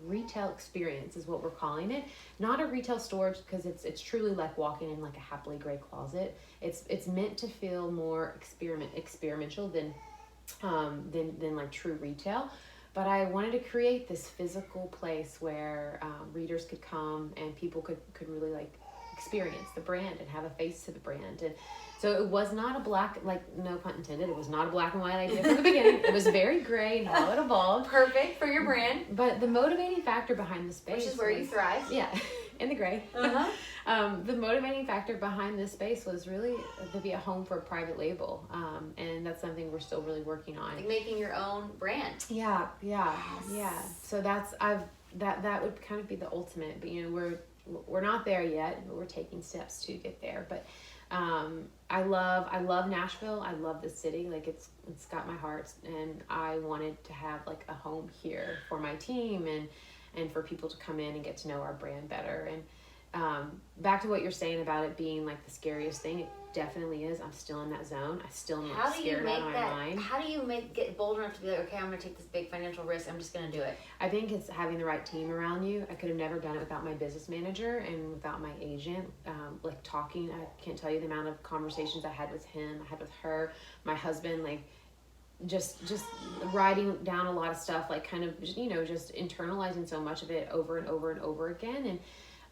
retail experience, is what we're calling it. Not a retail store, because it's truly like walking in like a happily gray closet. It's meant to feel more experimental than like true retail. But I wanted to create this physical place where readers could come and people could really like experience the brand and have a face to the brand. And so it was not a black, like, no pun intended, it was not a black and white idea from the beginning. It was very gray and how it evolved. Perfect for your brand. But the motivating factor behind the space, which is where you thrive. Yeah, in the gray. The motivating factor behind this space was really to be a home for a private label. And that's something we're still really working on. Like making your own brand. Yeah. So that would kind of be the ultimate, but we're not there yet, but we're taking steps to get there. But I love Nashville. I love the city. Like it's got my heart, and I wanted to have like a home here for my team and for people to come in and get to know our brand better. And back to what you're saying about it being like the scariest thing, it definitely is. I'm still in that zone. I still am like scared out of my mind. How do you get bold enough to be like, okay, I'm going to take this big financial risk. I'm just going to do it. I think it's having the right team around you. I could have never done it without my business manager and without my agent. Like talking, I can't tell you the amount of conversations I had with him, I had with her, my husband, like just writing down a lot of stuff, like kind of, just internalizing so much of it over and over and over again.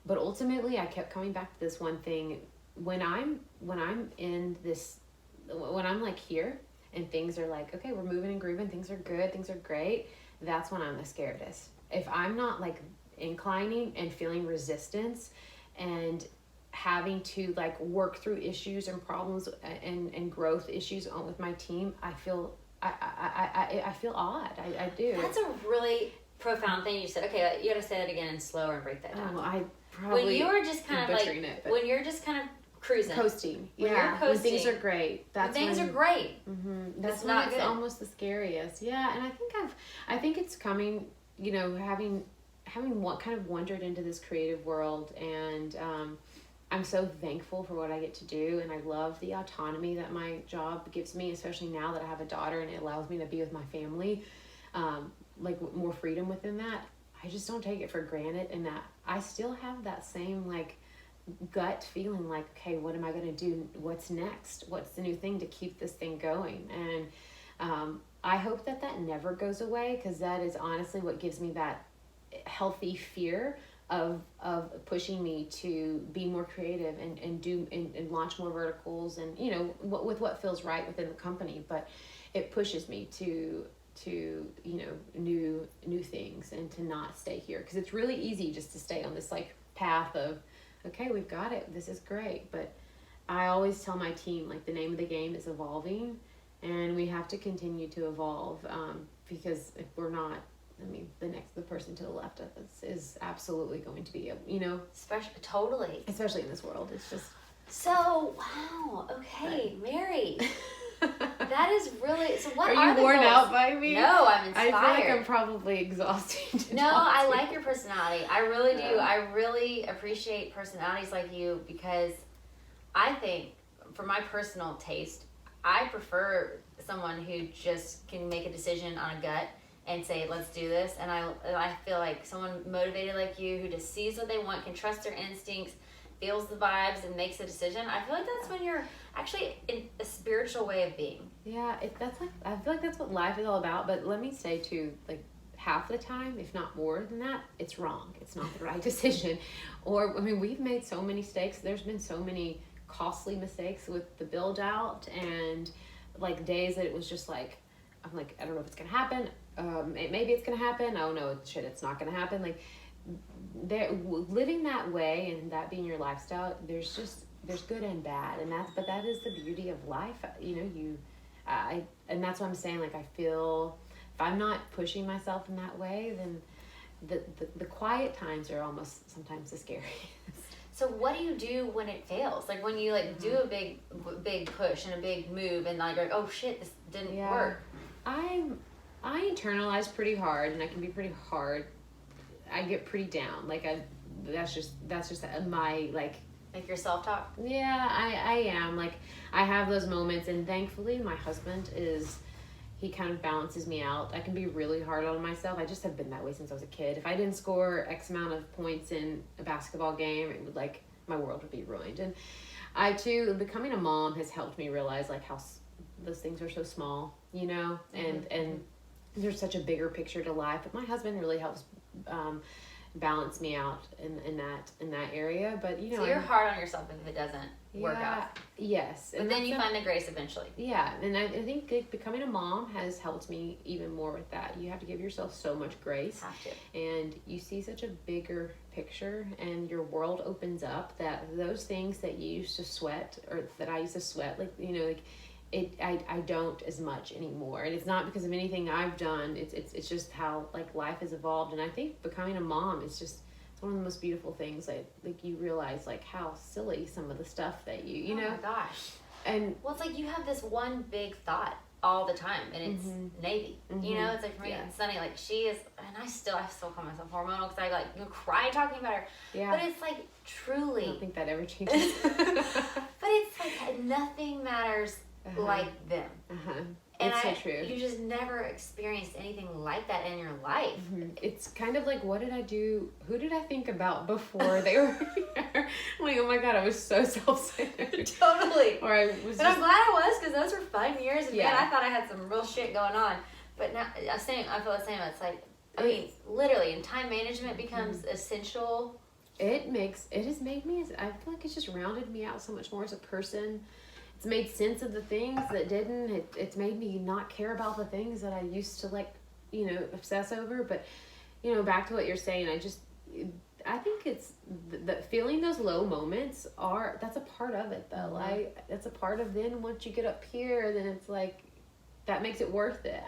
But ultimately, I kept coming back to this one thing. When I'm like here and things are like, okay, we're moving and grooving, things are good, things are great, that's when I'm the scaredest. If I'm not like inclining and feeling resistance and having to like work through issues and problems and growth issues on with my team, I feel I feel odd. I do. That's a really profound thing you said. Okay, you got to say that again and slower and break that down. I probably when you are just kind of like when you're just kind of cruising, coasting. When you're coasting, when things are great. That's when things are great. Mm-hmm, that's when it's almost the scariest. Yeah, and I think it's coming. You know, having what kind of wandered into this creative world, and I'm so thankful for what I get to do, and I love the autonomy that my job gives me, especially now that I have a daughter and it allows me to be with my family, like more freedom within that. I just don't take it for granted, and that I still have that same like gut feeling like, okay, what am I going to do? What's next? What's the new thing to keep this thing going? And I hope that never goes away, because that is honestly what gives me that healthy fear of pushing me to be more creative and do and launch more verticals, and you know with what feels right within the company. But it pushes me to you know new things, and to not stay here, because it's really easy just to stay on this like path of, okay, we've got it, this is great. But I always tell my team, like, the name of the game is evolving, and we have to continue to evolve, because if we're not, I mean, the person to the left of us is absolutely going to be, you know, especially in this world. It's just so wow. Okay, but. Mary, that is really so. What are you worn goals? Out by me? No, I'm inspired. I feel like I'm probably exhausting. No, I like your personality. I really do. I really appreciate personalities like you, because I think, for my personal taste, I prefer someone who just can make a decision on a gut and say, let's do this. And I feel like someone motivated like you, who just sees what they want, can trust their instincts, feels the vibes, and makes a decision. I feel like that's when you're actually in a spiritual way of being. Yeah, I feel like that's what life is all about. But let me say too, like, half the time, if not more than that, it's wrong. It's not the right decision. Or, I mean, we've made so many mistakes. There's been so many costly mistakes with the build out, and like days that it was just like, I'm like, I don't know if it's gonna happen. Maybe it's gonna happen. Oh no, shit, it's not gonna happen. Like, living that way and that being your lifestyle, there's good and bad, and that is the beauty of life. You know, and that's what I'm saying. Like, I feel if I'm not pushing myself in that way, then the quiet times are almost sometimes the scariest. So what do you do when it fails? Like, when you like do a big push and a big move, and like, oh shit, this didn't work. I internalize pretty hard, and I can be pretty hard. I get pretty down. Like, that's just my like your self-talk. Yeah, I am. Like, I have those moments, and thankfully my husband he kind of balances me out. I can be really hard on myself. I just have been that way since I was a kid. If I didn't score X amount of points in a basketball game, it would, like, my world would be ruined. And I too, becoming a mom has helped me realize like how those things are so small, you know, and there's such a bigger picture to life. But my husband really helps balance me out in that area. But you know, so you're hard on yourself if it doesn't work out. Yes, but then you find the grace eventually. Yeah, and I think becoming a mom has helped me even more with that. You have to give yourself so much grace. Have to. And you see such a bigger picture, and your world opens up. That those things that you used to sweat, or that I used to sweat, like, you know, like. I don't as much anymore, and it's not because of anything I've done. It's just how like life has evolved, and I think becoming a mom is just it's one of the most beautiful things. Like you realize like how silly some of the stuff that you know. Oh my gosh! And well, it's like you have this one big thought all the time, and it's Navy. You know, it's like for me, it's Sunny. Like, she is, and I still call myself hormonal, because I like cry talking about her. Yeah. But it's like truly. I don't think that ever changes. But it's like nothing matters. Like them. And it's so true. You just never experienced anything like that in your life. It's kind of like, what did I do? Who did I think about before they were here? I'm like, oh my God, I was so self-centered. Totally. Or I was. But I'm glad I was, because those were fun years. And man, I thought I had some real shit going on. But now, I feel the same. It's like, I mean, literally, and time management becomes essential. It has made me, I feel like it's just rounded me out so much more as a person. It's made sense of the things that didn't. It's made me not care about the things that I used to, like, obsess over. But, back to what you're saying, I think it's the feeling those low moments that's a part of it though. Like that's a part of, then once you get up here, then it's like, that makes it worth it.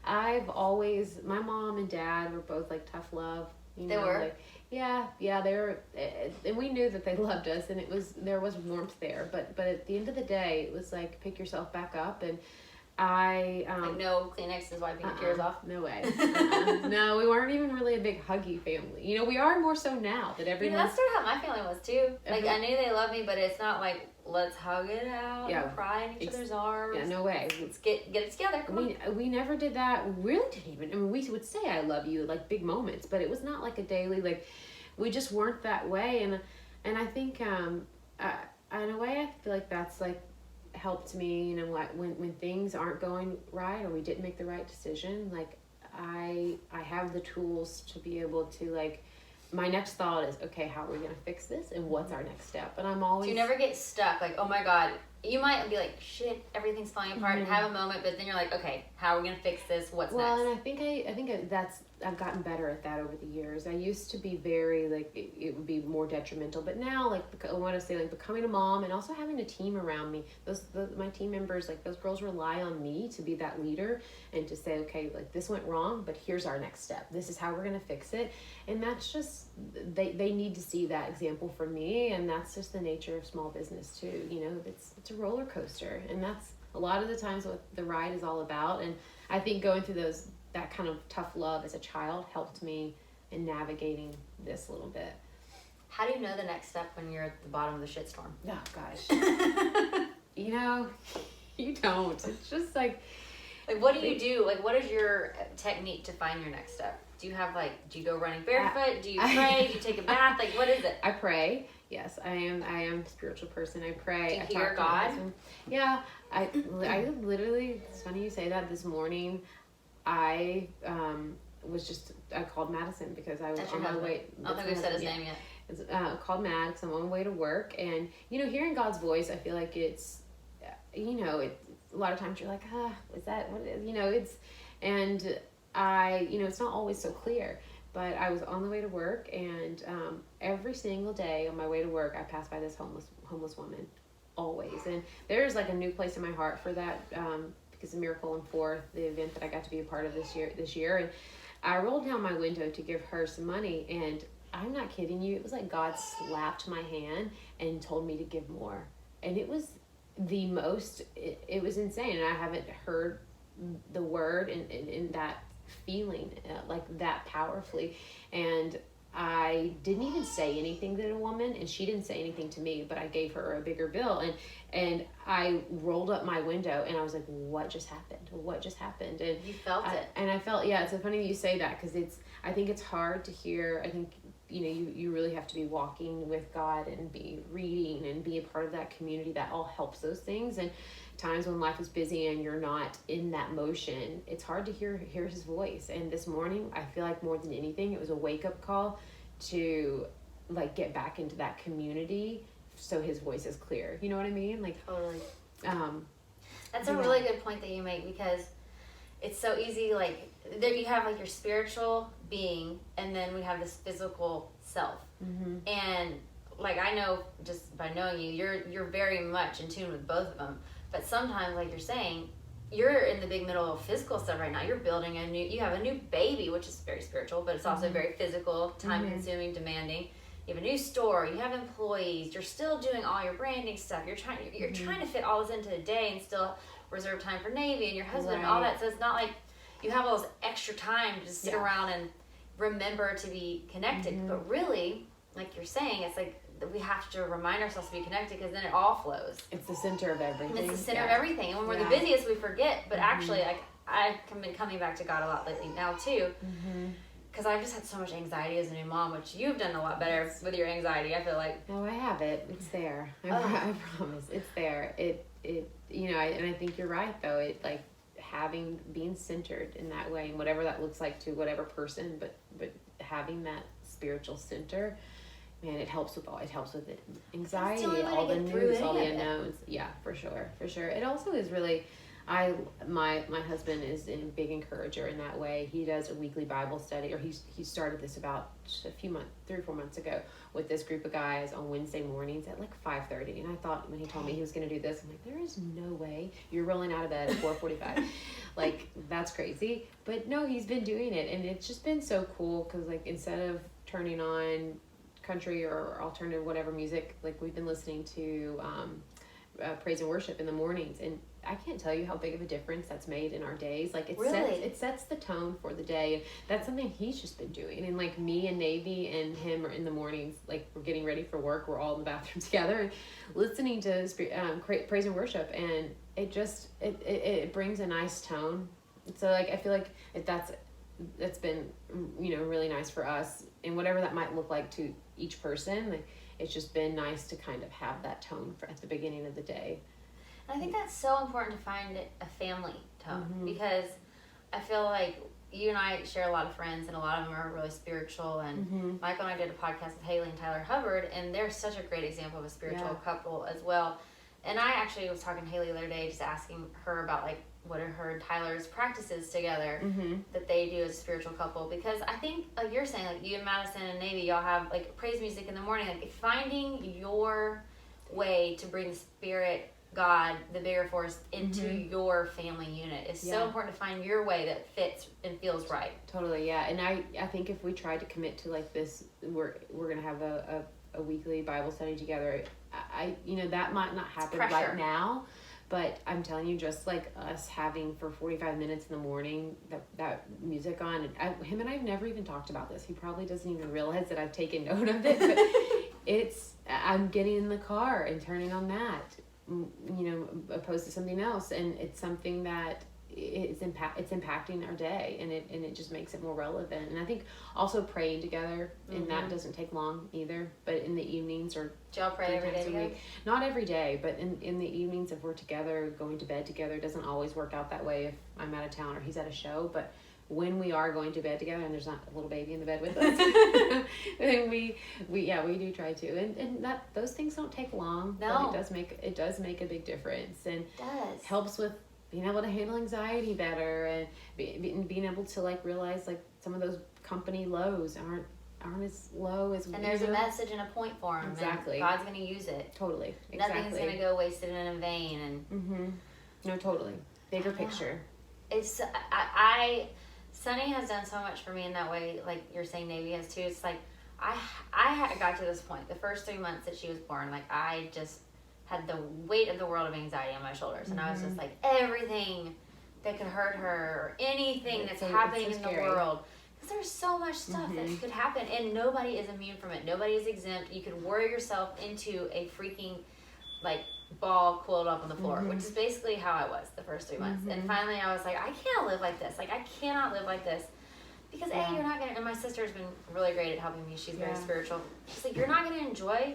I've always, my mom and dad were both like tough love. They were? Like, yeah, they were, and we knew that they loved us, and there was warmth there. But at the end of the day, it was like, pick yourself back up. And like no Kleenex is wiping your tears off. No way. No, we weren't even really a big huggy family. We are more so now that everyone. That's sort of how my family was too. Like I knew they loved me, but it's not like, let's hug it out and cry in each other's arms. Yeah, no way. Let's get it together. Come on. We never did that. We really didn't even. I mean, we would say I love you, like big moments, but it was not like a daily, like, we just weren't that way. And I think in a way I feel like that's like helped me, when things aren't going right or we didn't make the right decision, like I have the tools to be able to, like, my next thought is, okay, how are we going to fix this, and what's our next step? And I'm always... So you never get stuck, like, oh my God, you might be like, shit, everything's falling apart, and have a moment, but then you're like, okay, how are we going to fix this? What's next? Well, and I think I've gotten better at that over the years. I used to be very, like, it would be more detrimental, but now, like, I want to say, like, becoming a mom and also having a team around me, my team members, like, those girls rely on me to be that leader and to say, okay, like, this went wrong, but here's our next step. This is how we're going to fix it. And that's just, they need to see that example from me, and that's just the nature of small business too. It's a roller coaster, and that's a lot of the times what the ride is all about. And I think going through that kind of tough love as a child helped me in navigating this a little bit. How do you know the next step when you're at the bottom of the shitstorm? Oh gosh. You don't. It's just like what do you do? Like, what is your technique to find your next step? Do you have, like, do you go running barefoot? Do you pray? Do you take a bath? Like, what is it? I pray. Yes, I am a spiritual person. I pray. Do you I hear talk God? to my husband. Yeah, I literally, it's funny you say that. This morning, I called Madison because I was on my way. I don't think we've said his name yet. Called Mad because I'm on my way to work, and hearing God's voice, I feel like it's, a lot of times you're like, is that what it is? It's, and it's not always so clear. But I was on the way to work, and every single day on my way to work, I passed by this homeless woman, always. And there's like a new place in my heart for that, because of Miracle on 4th, the event that I got to be a part of this year. And I rolled down my window to give her some money, and I'm not kidding you, it was like God slapped my hand and told me to give more. And it was it was insane. And I haven't heard the word in that feeling like that powerfully. And I didn't even say anything to the woman, and she didn't say anything to me, but I gave her a bigger bill, and I rolled up my window, and I was like, what just happened? And you felt it. And I felt, it's so funny you say that, because I think it's hard to hear. I think you really have to be walking with God and be reading and be a part of that community. That all helps those things. And times when life is busy and you're not in that motion, it's hard to hear his voice. And this morning, I feel like more than anything, it was a wake-up call to, like, get back into that community so his voice is clear. You know what I mean? Like, totally. That's a really good point that you make, because it's so easy, like, there you have, like, your spiritual being, and then we have this physical self. Mm-hmm. And, like, I know just by knowing you, you're very much in tune with both of them. But sometimes, like you're saying, you're in the big middle of physical stuff right now. You're building you have a new baby, which is very spiritual, but it's also very physical, time-consuming, demanding. You have a new store. You have employees. You're still doing all your branding stuff. You're trying to fit all this into a day and still reserve time for Navy and your husband and all that. So it's not like you have all this extra time to just sit around and remember to be connected. But really, like you're saying, it's like we have to remind ourselves to be connected, because then it all flows. It's the center of everything. And it's the center of everything. And when we're the busiest, we forget. But actually, like, I've been coming back to God a lot lately now too. Because I've just had so much anxiety as a new mom, which you've done a lot better with your anxiety, I feel like. No, I have it. It's there. I promise. It's there. And I think you're right, though. It, like, being centered in that way, and whatever that looks like to whatever person, but having that spiritual center, man, it helps with anxiety, all the news, all the unknowns. Yeah, for sure. It also is really, My husband is a big encourager in that way. He does a weekly Bible study, or he started this about a few months, 3 or 4 months ago, with this group of guys on Wednesday mornings at like 5:30. And I thought when he told me he was going to do this, I'm like, there is no way you're rolling out of bed at 4:45. Like, that's crazy. But no, he's been doing it, and it's just been so cool because, like, instead of turning on country or alternative whatever music, like, we've been listening to praise and worship in the mornings, and I can't tell you how big of a difference that's made in our days. Like, it sets the tone for the day. That's something he's just been doing. And like, me and Navy and him are in the mornings, like, we're getting ready for work, we're all in the bathroom together listening to praise and worship, and it brings a nice tone. So, like, I feel like that's been, you know, really nice for us, and whatever that might look like to each person. Like, it's just been nice to kind of have that tone at the beginning of the day. And I think that's so important to find a family tone, because I feel like you and I share a lot of friends, and a lot of them are really spiritual. And Michael and I did a podcast with Haley and Tyler Hubbard, and they're such a great example of a spiritual couple as well. And I actually was talking to Haley the other day, just asking her about, like, what are her and Tyler's practices together that they do as a spiritual couple. Because I think, like you're saying, like, you and Madison and Navy, y'all have, like, praise music in the morning. Like, finding your way to bring the Spirit, God, the bigger force, into your family unit is so important, to find your way that fits and feels right. Totally, yeah. And I think if we tried to commit to, like, this, we're gonna have a weekly Bible study together, I you know, that might not happen right now, but I'm telling you, just like us having for 45 minutes in the morning that music on, and him and I have never even talked about this. He probably doesn't even realize that I've taken note of it, but I'm getting in the car and turning on that, you know, opposed to something else, and it's something that it's impacting our day, and it just makes it more relevant. And I think also praying together, and that doesn't take long either, but in the evenings, or do y'all pray every day together? Not every day, but in the evenings, if we're together, going to bed together. It doesn't always work out that way if I'm out of town or he's at a show, but when we are going to bed together and there's not a little baby in the bed with us, then we do try to, and that those things don't take long. No, but it does make a big difference, and it does. Helps with being able to handle anxiety better, and being able to, like, realize, like, some of those company lows aren't as low as, and there's a message and a point for them. Exactly. And God's going to use it. Totally. Exactly. Nothing's going to go wasted and in vain. And no, totally. Bigger picture. It's Sunny has done so much for me in that way. Like you're saying, Navy has too. It's like I got to this point. The first 3 months that she was born, like, I just had the weight of the world of anxiety on my shoulders, and I was just like, everything that could hurt her, or anything that's happening in the world, because there's so much stuff that could happen, and nobody is immune from it. Nobody is exempt. You could worry yourself into a freaking, like, ball coiled up on the floor, which is basically how I was the first 3 months. And finally I was like, I can't live like this. Like, I cannot live like this, because you're not gonna, and my sister's been really great at helping me. She's very spiritual. She's like, you're not gonna enjoy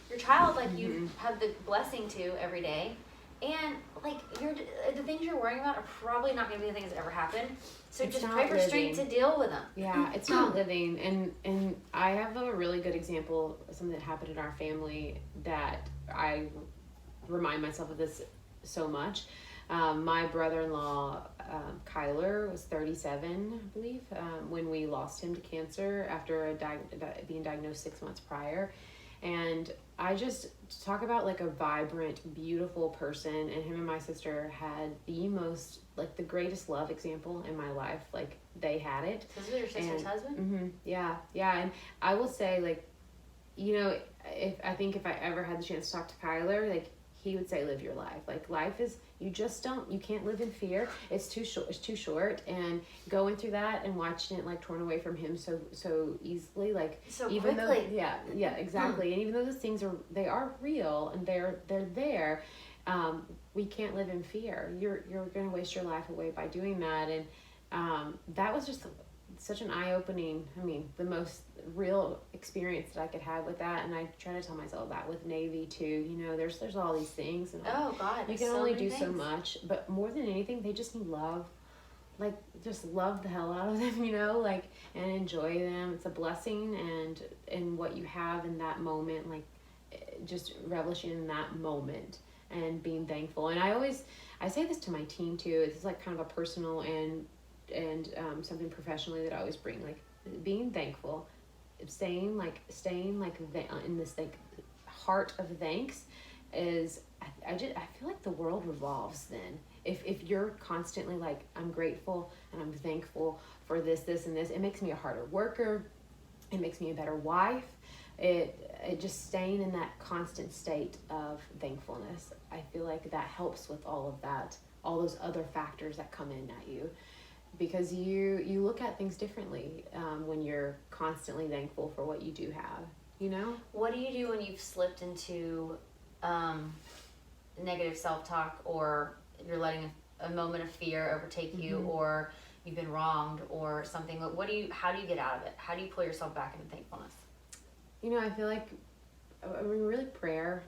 your child like you have the blessing to every day, and, like, the things you're worrying about are probably not going to be the things that ever happen. So it's just pray for strength to deal with them. Yeah, it's not living. And I have a really good example of something that happened in our family that I remind myself of this so much. My brother-in-law, Kyler, was 37, I believe, when we lost him to cancer after being diagnosed 6 months prior. And I just talk about, like, a vibrant, beautiful person, and him and my sister had the most, like, the greatest love example in my life. Like, they had it. This is your sister's husband? Yeah. And I will say, like, you know, if I ever had the chance to talk to Kyler, like, he would say, live your life. Like, life is, you can't live in fear. It's too short. And going through that and watching it, like, torn away from him so easily, like, so even quickly. Though, yeah, exactly. And even though those things are real and they're there, we can't live in fear. You're going to waste your life away by doing that. And that was just such an eye-opening, the most real experience that I could have with that. And I try to tell myself that with Navy too. You know, there's all these things, and oh God, you can only do so much. But more than anything, they just need love. Like, just love the hell out of them, you know, like, and enjoy them. It's a blessing, and what you have in that moment, like, just relishing in that moment and being thankful. And I say this to my team too. It's like kind of a personal and something professionally that I always bring, like being thankful, staying in this like heart of thanks is, I feel like the world revolves then. If you're constantly like, I'm grateful and I'm thankful for this, and this, it makes me a harder worker. It makes me a better wife. It just staying in that constant state of thankfulness. I feel like that helps with all of that, all those other factors that come in at you, because you look at things differently when you're constantly thankful for what you do have, you know? What do you do when you've slipped into negative self-talk, or you're letting a moment of fear overtake you, or you've been wronged or something? How do you get out of it? How do you pull yourself back into thankfulness? You know, I feel like, I mean, really prayer.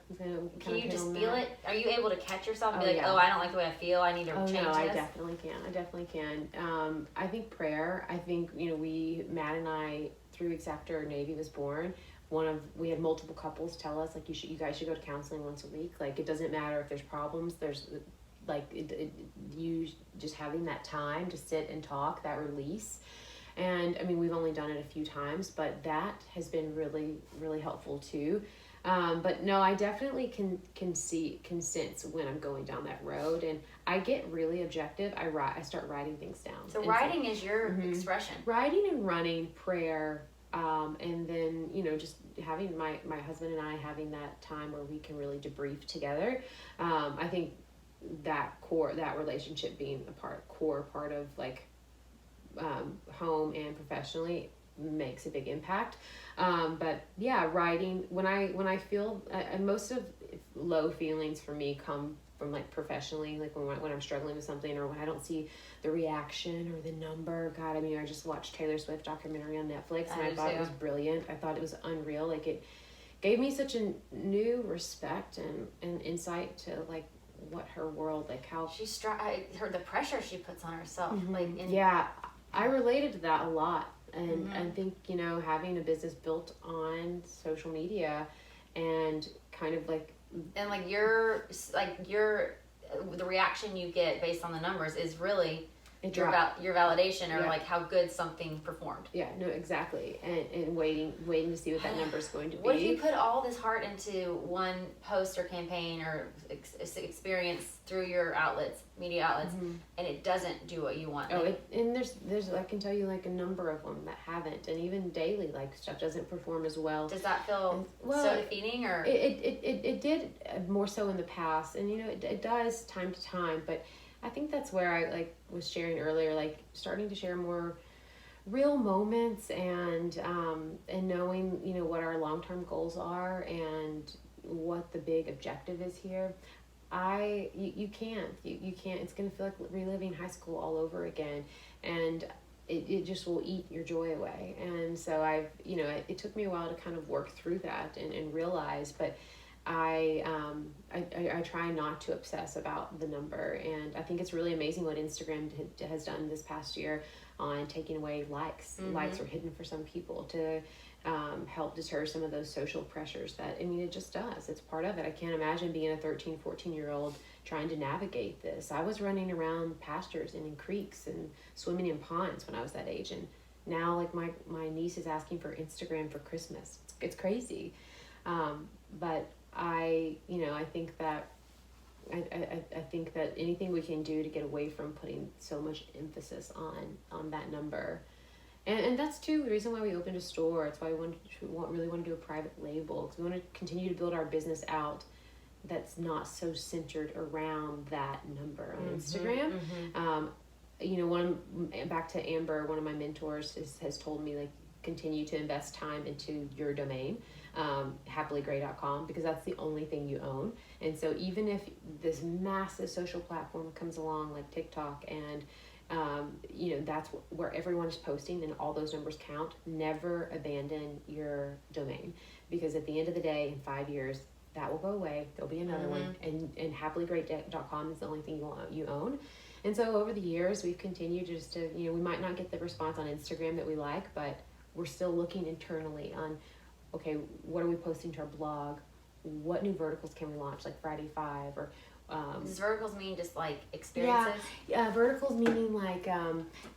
Can you just feel it? Are you able to catch yourself and be like, yeah. oh, I don't like the way I feel, I need to change no, this? I definitely can. I think prayer, you know, Matt and I, 3 weeks after Navy was born, we had multiple couples tell us, like, you guys should go to counseling once a week. Like, it doesn't matter if there's problems, there's, like, you just having that time to sit and talk, that release. And I mean, we've only done it a few times, but that has been really, really helpful too. But no, I definitely can sense when I'm going down that road, and I get really objective. I start writing things down. So writing is your expression. Writing and running, prayer, and then, you know, just having my husband and I having that time where we can really debrief together. I think that relationship being core part of like home and professionally makes a big impact. But yeah, writing, when I feel, most of low feelings for me come from like professionally, like when I'm struggling with something, or when I don't see the reaction or the number. God, I mean, I just watched Taylor Swift documentary on Netflix, and I thought it was brilliant. I thought it was unreal. Like, it gave me such a new respect and insight to like what her world, like how I heard the pressure she puts on herself. Yeah, I related to that a lot. And I think, you know, having a business built on social media and kind of like, and the reaction you get based on the numbers is really your validation, or like how good something performed. Yeah, no, exactly. And waiting to see what that number is going to be. What if you put all this heart into one post or campaign or experience through your media outlets, and it doesn't do what you want? And there's I can tell you like a number of them that haven't, and even daily like stuff doesn't perform as well. Does that feel so defeating? Or it did more so in the past, and you know it does time to time, but I think that's where I like was sharing earlier, like starting to share more real moments and knowing, you know, what our long-term goals are and what the big objective is here. You can't, it's going to feel like reliving high school all over again, and it just will eat your joy away. And so it took me a while to kind of work through that and realize, but I try not to obsess about the number, and I think it's really amazing what Instagram has done this past year on taking away likes. Likes are hidden for some people to help deter some of those social pressures that, I mean, it just does. It's part of it. I can't imagine being a 13, 14-year-old trying to navigate this. I was running around pastures and in creeks and swimming in ponds when I was that age, and now like my niece is asking for Instagram for Christmas. It's crazy. But I think that I think that anything we can do to get away from putting so much emphasis on that number, and that's too the reason why we opened a store. It's why we really want to do a private label, because we want to continue to build our business out that's not so centered around that number on Instagram. Back to Amber, one of my mentors has told me, like, continue to invest time into your domain, happilygray.com, because that's the only thing you own. And so even if this massive social platform comes along like TikTok and that's where everyone is posting and all those numbers count, never abandon your domain, because at the end of the day, in 5 years, that will go away. There'll be another one, and happilygray.com is the only thing you own. And so over the years, we've continued just to, we might not get the response on Instagram that we like, but we're still looking internally on, okay, what are we posting to our blog? What new verticals can we launch, like Friday 5? Or Does verticals mean just like experiences? Yeah, verticals meaning like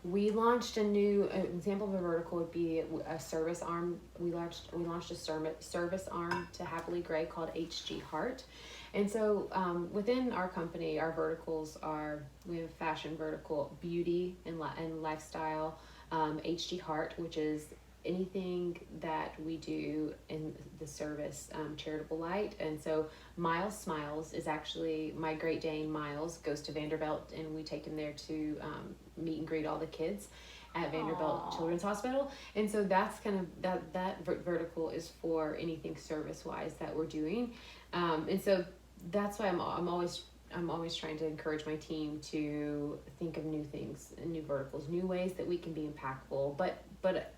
we launched an example of a vertical would be a service arm. We launched a service arm to Happily Gray called HG Heart. And so within our company, our verticals we have fashion vertical, beauty and lifestyle, HG Heart, which is anything that we do in the service charitable light. And so Miles Smiles is actually my Great Dane. Miles goes to Vanderbilt, and we take him there to meet and greet all the kids at Vanderbilt Children's Hospital. And so that's kind of that vertical is for anything service wise that we're doing. And so that's why I'm always trying to encourage my team to think of new things and new verticals, new ways that we can be impactful, but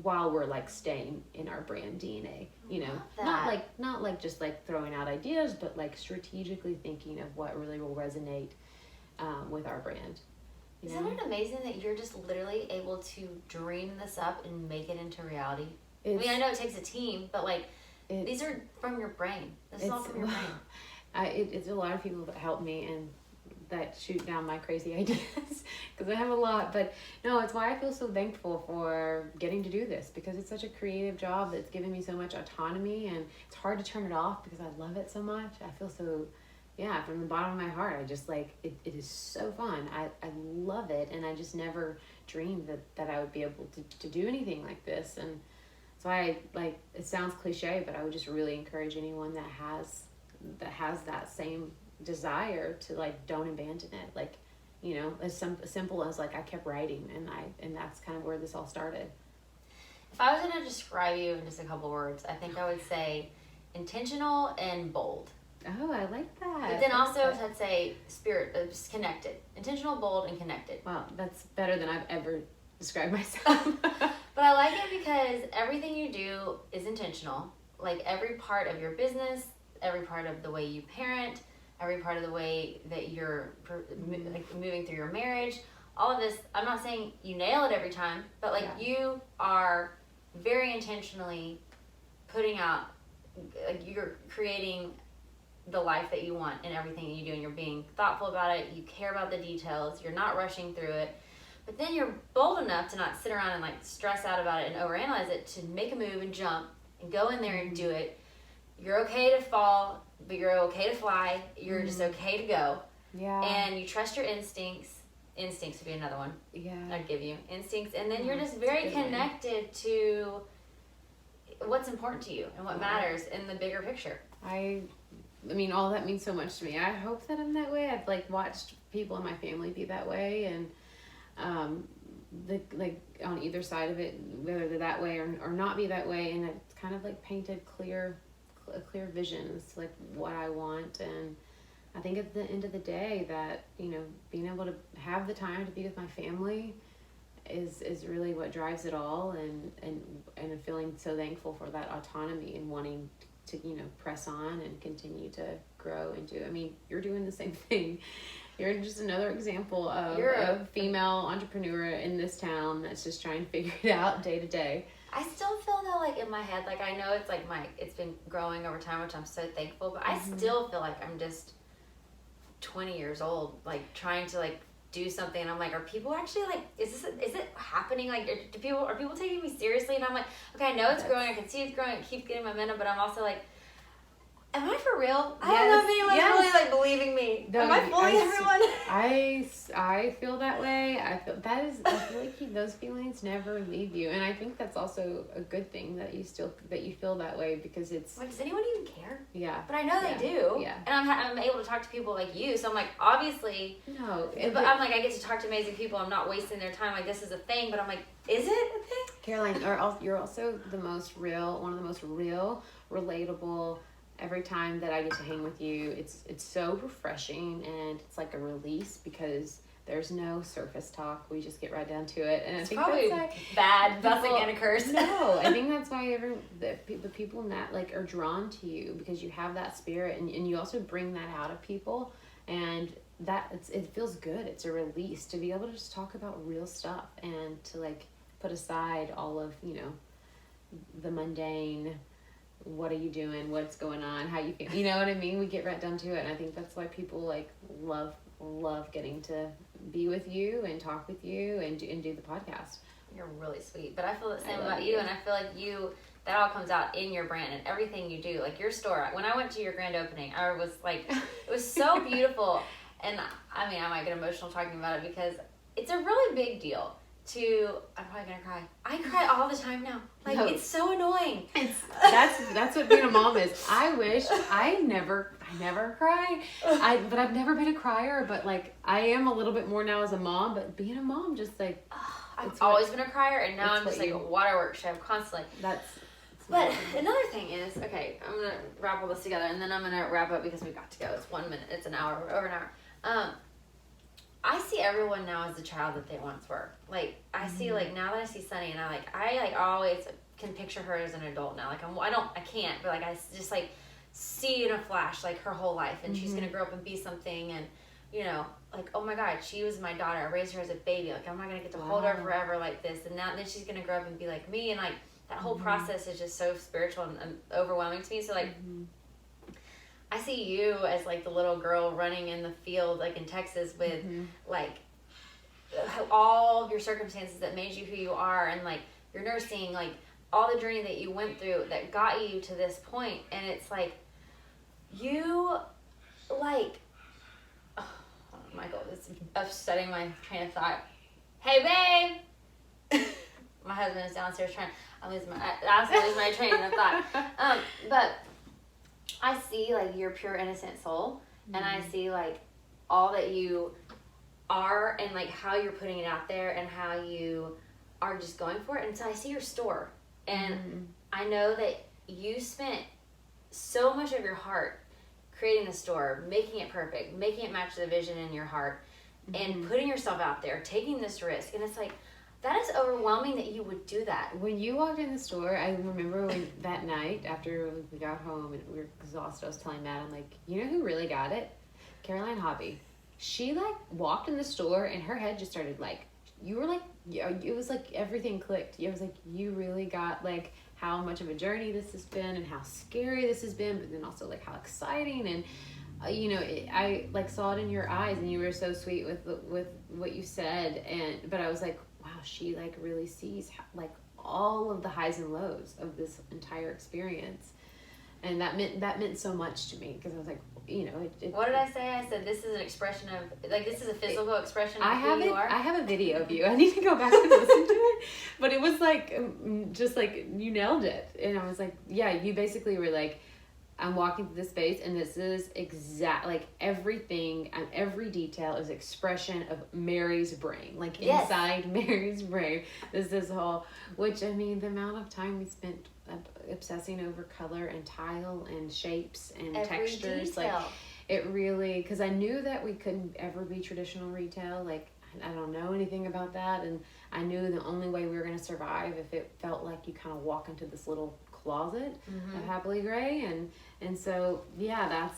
while we're like staying in our brand DNA, you know, not like just like throwing out ideas, but like strategically thinking of what really will resonate with our brand. Isn't it amazing that you're just literally able to dream this up and make it into reality? I mean, I know it takes a team, but like these are from your brain. This is all from your brain. It's a lot of people that help me and that shoot down my crazy ideas because I have a lot. But no, it's why I feel so thankful for getting to do this, because it's such a creative job that's given me so much autonomy, and it's hard to turn it off because I love it so much. I feel so, from the bottom of my heart, I just like it is so fun. I love it, and I just never dreamed that I would be able to do anything like this. And so I like, it sounds cliche, but I would just really encourage anyone that has that same desire to like, don't abandon it. Like, you know, as simple as like I kept writing, and that's kind of where this all started. If I was going to describe you in just a couple words, I think I would say intentional and bold. Oh, I like that. But then also I'd say just connected. Intentional, bold, and connected. Wow, that's better than I've ever described myself. But I like it because everything you do is intentional. Like every part of your business, every part of the way you parent, every part of the way that you're like moving through your marriage, all of this, I'm not saying you nail it every time, but like you are very intentionally putting out, like you're creating the life that you want in everything that you do, and you're being thoughtful about it, you care about the details, you're not rushing through it, but then you're bold enough to not sit around and like stress out about it and overanalyze it, to make a move and jump and go in there and do it. You're okay to fall, but you're okay to fly. You're just okay to go. Yeah. And you trust your instincts. Instincts would be another one. Yeah. I'd give you instincts. And then you're just very connected to what's important to you and what matters in the bigger picture. I mean, all that means so much to me. I hope that I'm that way. I've like watched people in my family be that way, and like on either side of it, whether they're that way or not be that way, and it's kind of like painted a clear vision as to like what I want. And I think at the end of the day that, you know, being able to have the time to be with my family is really what drives it all, and feeling so thankful for that autonomy and wanting to, you know, press on and continue to grow into. I mean, you're doing the same thing. You're just another example of a female entrepreneur in this town that's just trying to figure it out day to day. I still feel that like in my head, like I know it's like it's been growing over time, which I'm so thankful, but I still feel like I'm just 20 years old, like trying to like do something, and I'm like, are people actually like, is it happening? Like, are people taking me seriously? And I'm like, okay, I know it's growing, I can see it's growing, it keeps getting momentum, but I'm also like, am I for real? I don't know if anyone's really like believing me. Am I fooling everyone? I feel that way. I feel like those feelings never leave you, and I think that's also a good thing that you feel that way, because it's like, does anyone even care? Yeah. But I know they do. Yeah. And I'm able to talk to people like you, so I'm like, obviously. No. But I'm like, I get to talk to amazing people. I'm not wasting their time. Like, this is a thing. But I'm like, is it a thing? Caroline, you're also one of the most real, relatable. Every time that I get to hang with you, it's so refreshing, and it's like a release, because there's no surface talk. We just get right down to it, and it's I think probably that's like bad. That's like gonna curse. No, I think that's why the people in that like are drawn to you, because you have that spirit, and you also bring that out of people, and it feels good. It's a release to be able to just talk about real stuff, and to like put aside all of, you know, the mundane what are you doing? What's going on? How you feel? You know what I mean? We get right down to it. And I think that's why people like love getting to be with you and talk with you and do the podcast. You're really sweet. But I feel the same about you. And I feel like that all comes out in your brand and everything you do. Like your store. When I went to your grand opening, I was like, it was so beautiful. And I mean, I might get emotional talking about it because it's a really big deal. I'm probably gonna cry. I cry all the time now. Like, no. It's so annoying. That's what being a mom is. I wish I never cry. But I've never been a crier. But like, I am a little bit more now as a mom. But being a mom, just like, I've always been a crier, and now I'm just like a waterworks chef constantly. But another thing is, okay, I'm gonna wrap all this together, and then I'm gonna wrap up because we got to go. It's 1 minute. It's an hour. We're over an hour. I see everyone now as the child that they once were. Like, I see, like, now that I see Sunny, and I always can picture her as an adult now. Like, I can't, but, like, I just, like, see in a flash, like, her whole life, and she's gonna grow up and be something, and, you know, like, oh my God, she was my daughter. I raised her as a baby. Like, I'm not gonna get to hold her forever like this, and then she's gonna grow up and be like me, and, like, that whole process is just so spiritual and overwhelming to me. So, like, I see you as, like, the little girl running in the field, like, in Texas with, like, all of your circumstances that made you who you are, and, like, your nursing, like, all the journey that you went through that got you to this point. And it's, like, you, like, oh, Michael, it's upsetting my train of thought. Hey, babe! My husband is downstairs I was gonna lose my train of thought. But I see, like, your pure innocent soul, and I see, like, all that you are, and, like, how you're putting it out there, and how you are just going for it. And so I see your store, and I know that you spent so much of your heart creating the store, making it perfect, making it match the vision in your heart, and putting yourself out there, taking this risk. And it's like, that is overwhelming that you would do that. When you walked in the store, I remember that night after we got home and we were exhausted, I was telling Matt, I'm like, you know who really got it? Caroline Hobby. She, like, walked in the store and her head just started, like, you were like, it was like everything clicked. It was like, you really got, like, how much of a journey this has been and how scary this has been, but then also, like, how exciting. And you know, I, like, saw it in your eyes, and you were so sweet with what you said. But I was like, wow, she, like, really sees, like, all of the highs and lows of this entire experience. And that meant so much to me, because I was like, you know, what did I say? I said, this is an expression of, like, this is a physical expression of who you are. I have a video of you. I need to go back and listen to it. But it was like, just like, you nailed it. And I was like, yeah, you basically were like, I'm walking through this space, and this is like, everything and every detail is expression of Mary's brain, like, inside Mary's brain. This whole, which, I mean, the amount of time we spent obsessing over color and tile and shapes and every textures, detail. Like, it really, because I knew that we couldn't ever be traditional retail. Like, I don't know anything about that, and I knew the only way we were going to survive if it felt like you kind of walk into this little closet of Happily Gray. And so, yeah,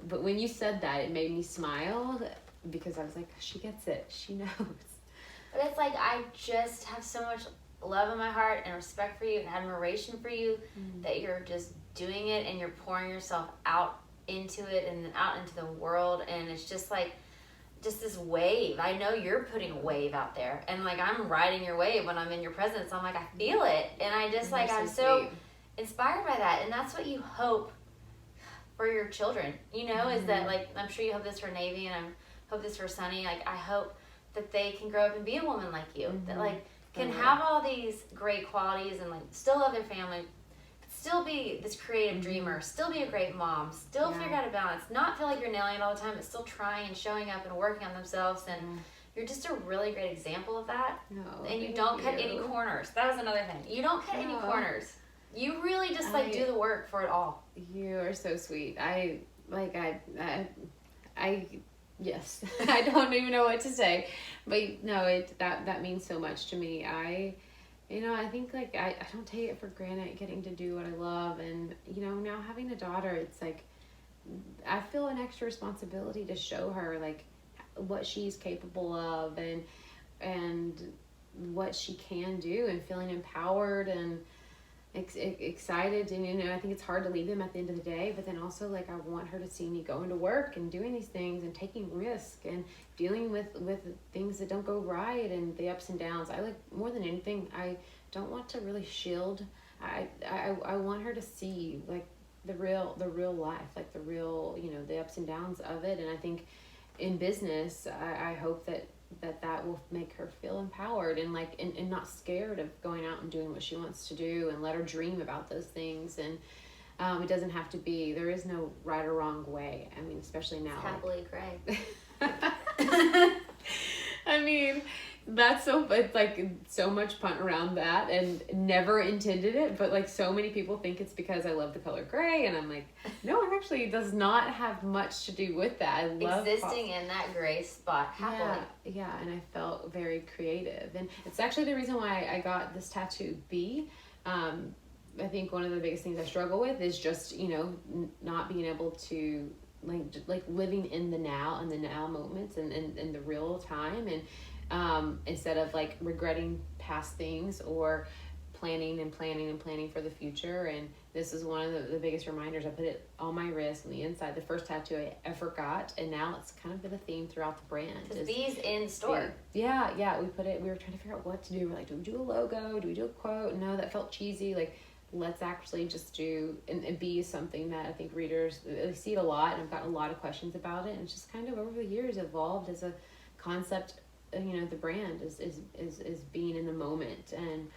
but when you said that, it made me smile, because I was like, she gets it, she knows. But it's like, I just have so much love in my heart and respect for you and admiration for you, that you're just doing it, and you're pouring yourself out into it and out into the world. And it's just like, just this wave. I know you're putting a wave out there, and, like, I'm riding your wave when I'm in your presence. I'm like, I feel it, and I just, like, I'm so inspired by that. And that's what you hope for your children, you know, is that, like, I'm sure you hope this for Navy, and I hope this for Sunny. Like, I hope that they can grow up and be a woman like you, that, like, can have all these great qualities, and, like, still love their family, still be this creative dreamer, still be a great mom, still figure out a balance, not feel like you're nailing it all the time, but still trying and showing up and working on themselves. And you're just a really great example of that. And you don't cut any corners. That was another thing. You don't cut any corners. You really just, like, do the work for it all. You are so sweet. Yes, I don't even know what to say, but no, that means so much to me. I think, like, I don't take it for granted getting to do what I love. And, you know, now having a daughter, it's like, I feel an extra responsibility to show her, like, what she's capable of, and what she can do, and feeling empowered. And excited, and I think it's hard to leave them at the end of the day, but then also like I want her to see me going to work and doing these things and taking risk and dealing with things that don't go right and the ups and downs. I like, more than anything, I don't want to really shield. I want her to see like the real life, like the real, the ups and downs of it. And I think in business, I hope that will make her feel empowered and like and not scared of going out and doing what she wants to do, and let her dream about those things. And it doesn't have to be, there is no right or wrong way. I mean, especially now. It's happily gray. I mean, it's like so much punt around that, and never intended it, but like so many people think it's because I love the color gray, and I'm like, no, it actually does not have much to do with that. I love existing in that gray spot happily. Yeah, and I felt very creative, and it's actually the reason why I got this tattoo B. I think one of the biggest things I struggle with is just not being able to like living in the now and the now moments and in the real time, and instead of like regretting past things or planning for the future. And this is one of the biggest reminders. I put it on my wrist on the inside, the first tattoo I ever got, and now it's kind of been a theme throughout the brand. Because these in store. Yeah, we were trying to figure out what to do. We're like, do we do a logo? Do we do a quote? No, that felt cheesy. Like, let's actually just do and be something that I think readers, they see it a lot, and I've gotten a lot of questions about it, and it's just kind of over the years evolved as a concept. The brand is being in the moment and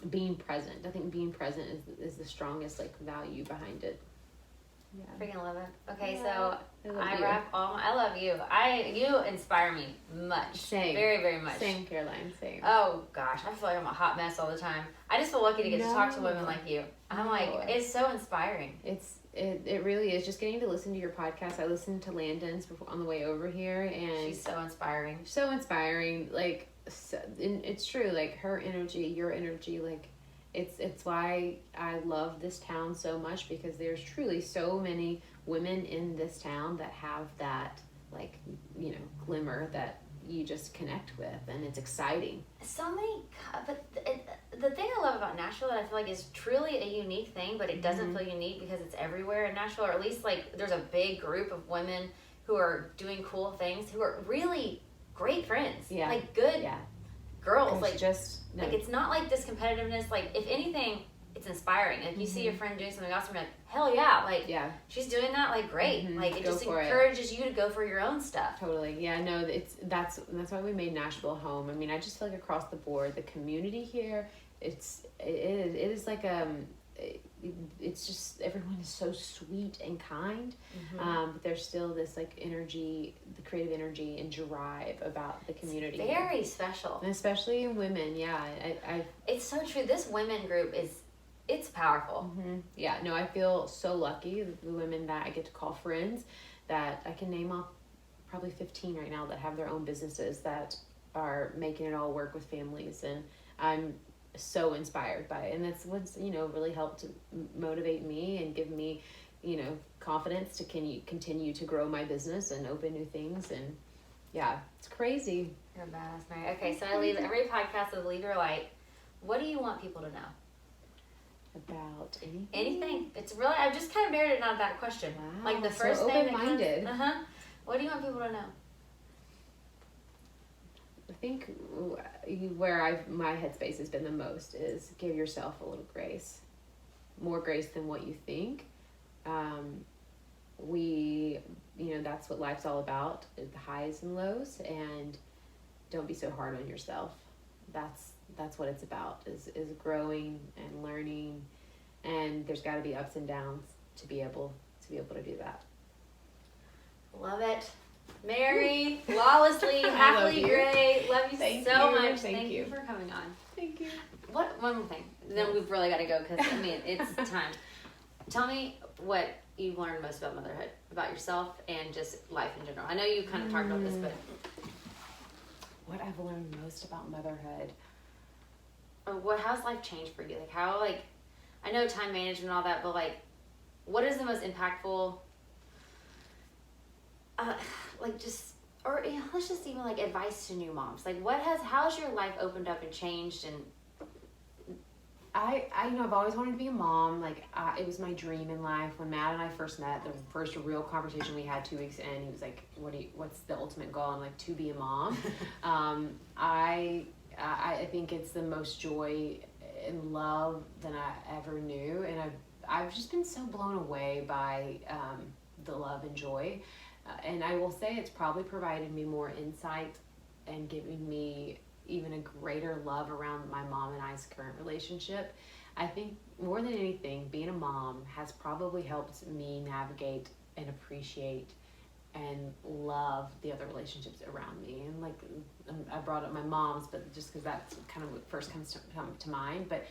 being present. I think being present is the strongest like value behind it. Yeah. Freaking love it. Okay, yeah. So I love you. You inspire me much. Same. Very, very much. Same, Caroline. Same. Oh gosh, I feel like I'm a hot mess all the time. I just feel lucky to get to talk to women like you. I'm like, it's so inspiring. It really is. Just getting to listen to your podcast. I listened to Landon's on the way over here, and she's so inspiring. So inspiring. Like, and it's true. Like her energy, your energy. Like, it's why I love this town so much, because there's truly so many women in this town that have that like glimmer that you just connect with, and it's exciting. So many, but the thing I love about Nashville that I feel like is truly a unique thing, but it doesn't feel unique because it's everywhere in Nashville, or at least like there's a big group of women who are doing cool things, who are really great friends, like good girls, like like it's not like this competitiveness. Like if anything, it's inspiring. Like you see your friend doing something awesome, you're like, hell yeah, like she's doing that, like great. Like it just encourages you to go for your own stuff. Totally. Yeah, no, that's why we made Nashville home. I mean, I just feel like across the board, the community here, it is like it's just, everyone is so sweet and kind, but there's still this like energy, the creative energy and drive about the community. It's very special, and especially in women. It's so true. This women group it's powerful. Yeah, no, I feel so lucky, the women that I get to call friends, that I can name off probably 15 right now that have their own businesses that are making it all work with families, and I'm so inspired by it. And that's what's really helped to motivate me and give me confidence to continue to grow my business and open new things. And yeah, it's crazy. You're a badass, Mary. Okay, so I leave every podcast with Leave Your Light. What do you want people to know about anything? It's really, I've just kind of narrowed it down to that question. Wow, like the first so thing open-minded. What do you want people to know? I think where my headspace has been the most is give yourself a little grace, more grace than what you think. That's what life's all about, the highs and lows, and don't be so hard on yourself. That's what it's about, is growing and learning, and there's got to be ups and downs to be able to do that. Love it. Mary, Lawless Lee, Happily Gray. Love you so much. Thank you for coming on. Thank you. One more thing. Then we've really got to go, because it's time. Tell me what you've learned most about motherhood, about yourself and just life in general. I know you kind of talked about this, but what I've learned most about motherhood. How's life changed for you? Like how, I know time management and all that, but what is the most impactful? Let's just even advice to new moms. How's your life opened up and changed, and I've always wanted to be a mom. Like, it was my dream in life. When Matt and I first met, the first real conversation we had 2 weeks in, he was like, what's the ultimate goal? I'm like, to be a mom. I think it's the most joy and love than I ever knew. And I've just been so blown away by the love and joy. And I will say it's probably provided me more insight and giving me even a greater love around my mom and I's current relationship. I think more than anything, being a mom has probably helped me navigate and appreciate and love the other relationships around me. And like, I brought up my mom's, but just because that's kind of what first comes to mind. But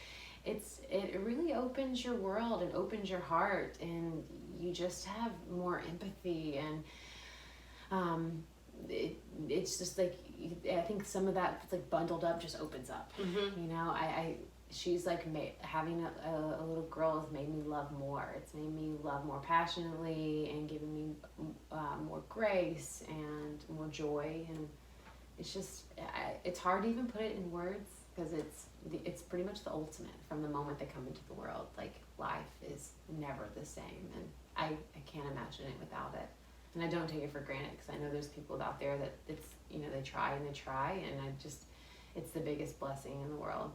it really opens your world and opens your heart, and you just have more empathy, and it's just like, I think some of that like bundled up just opens up. You know, she's like having a little girl has made me love more. It's made me love more passionately and given me more grace and more joy. And it's just, it's hard to even put it in words, because it's pretty much the ultimate from the moment they come into the world. Like, life is never the same, and I can't imagine it without it. And I don't take it for granted, because I know there's people out there that it's, you know, they try, and it's the biggest blessing in the world.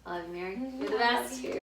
I love you, Mary. You're the best. Love you.